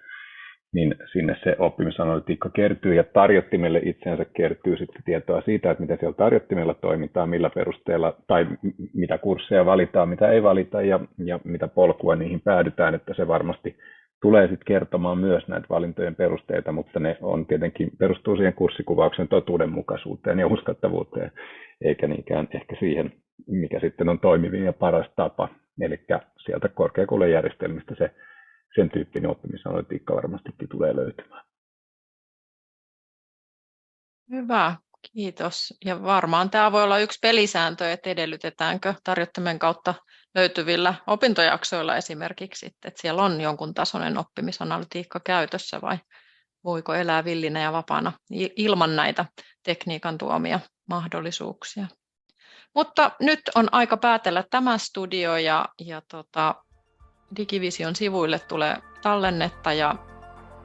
niin sinne se oppimisanalytiikka kertyy ja tarjottimelle itseensä kertyy sitten tietoa siitä, että miten siellä tarjottimella toimitaan, millä perusteella tai mitä kursseja valitaan, mitä ei valita ja mitä polkua niihin päädytään, että se varmasti tulee sitten kertomaan myös näitä valintojen perusteita, mutta ne on tietenkin perustuu siihen kurssikuvauksen totuudenmukaisuuteen ja uskottavuuteen, eikä niinkään ehkä siihen, mikä sitten on toimivin ja paras tapa. Eli sieltä korkeakoulujen järjestelmistä sen tyyppinen oppimisanalytiikka varmastikin tulee löytymään. Hyvä, kiitos. Ja varmaan tämä voi olla yksi pelisääntö, että edellytetäänkö tarjottimen kautta löytyvillä opintojaksoilla esimerkiksi, että siellä on jonkun tasoinen oppimisanalytiikka käytössä vai voiko elää villinä ja vapaana ilman näitä tekniikan tuomia mahdollisuuksia. Mutta nyt on aika päätellä tämä studio ja Digivision sivuille tulee tallennetta ja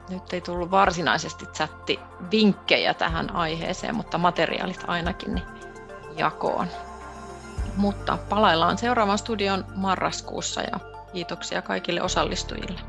nyt ei tullut varsinaisesti chatti-vinkkejä tähän aiheeseen, mutta materiaalit ainakin niin jakoon. Mutta palaillaan seuraavan studion marraskuussa ja kiitoksia kaikille osallistujille.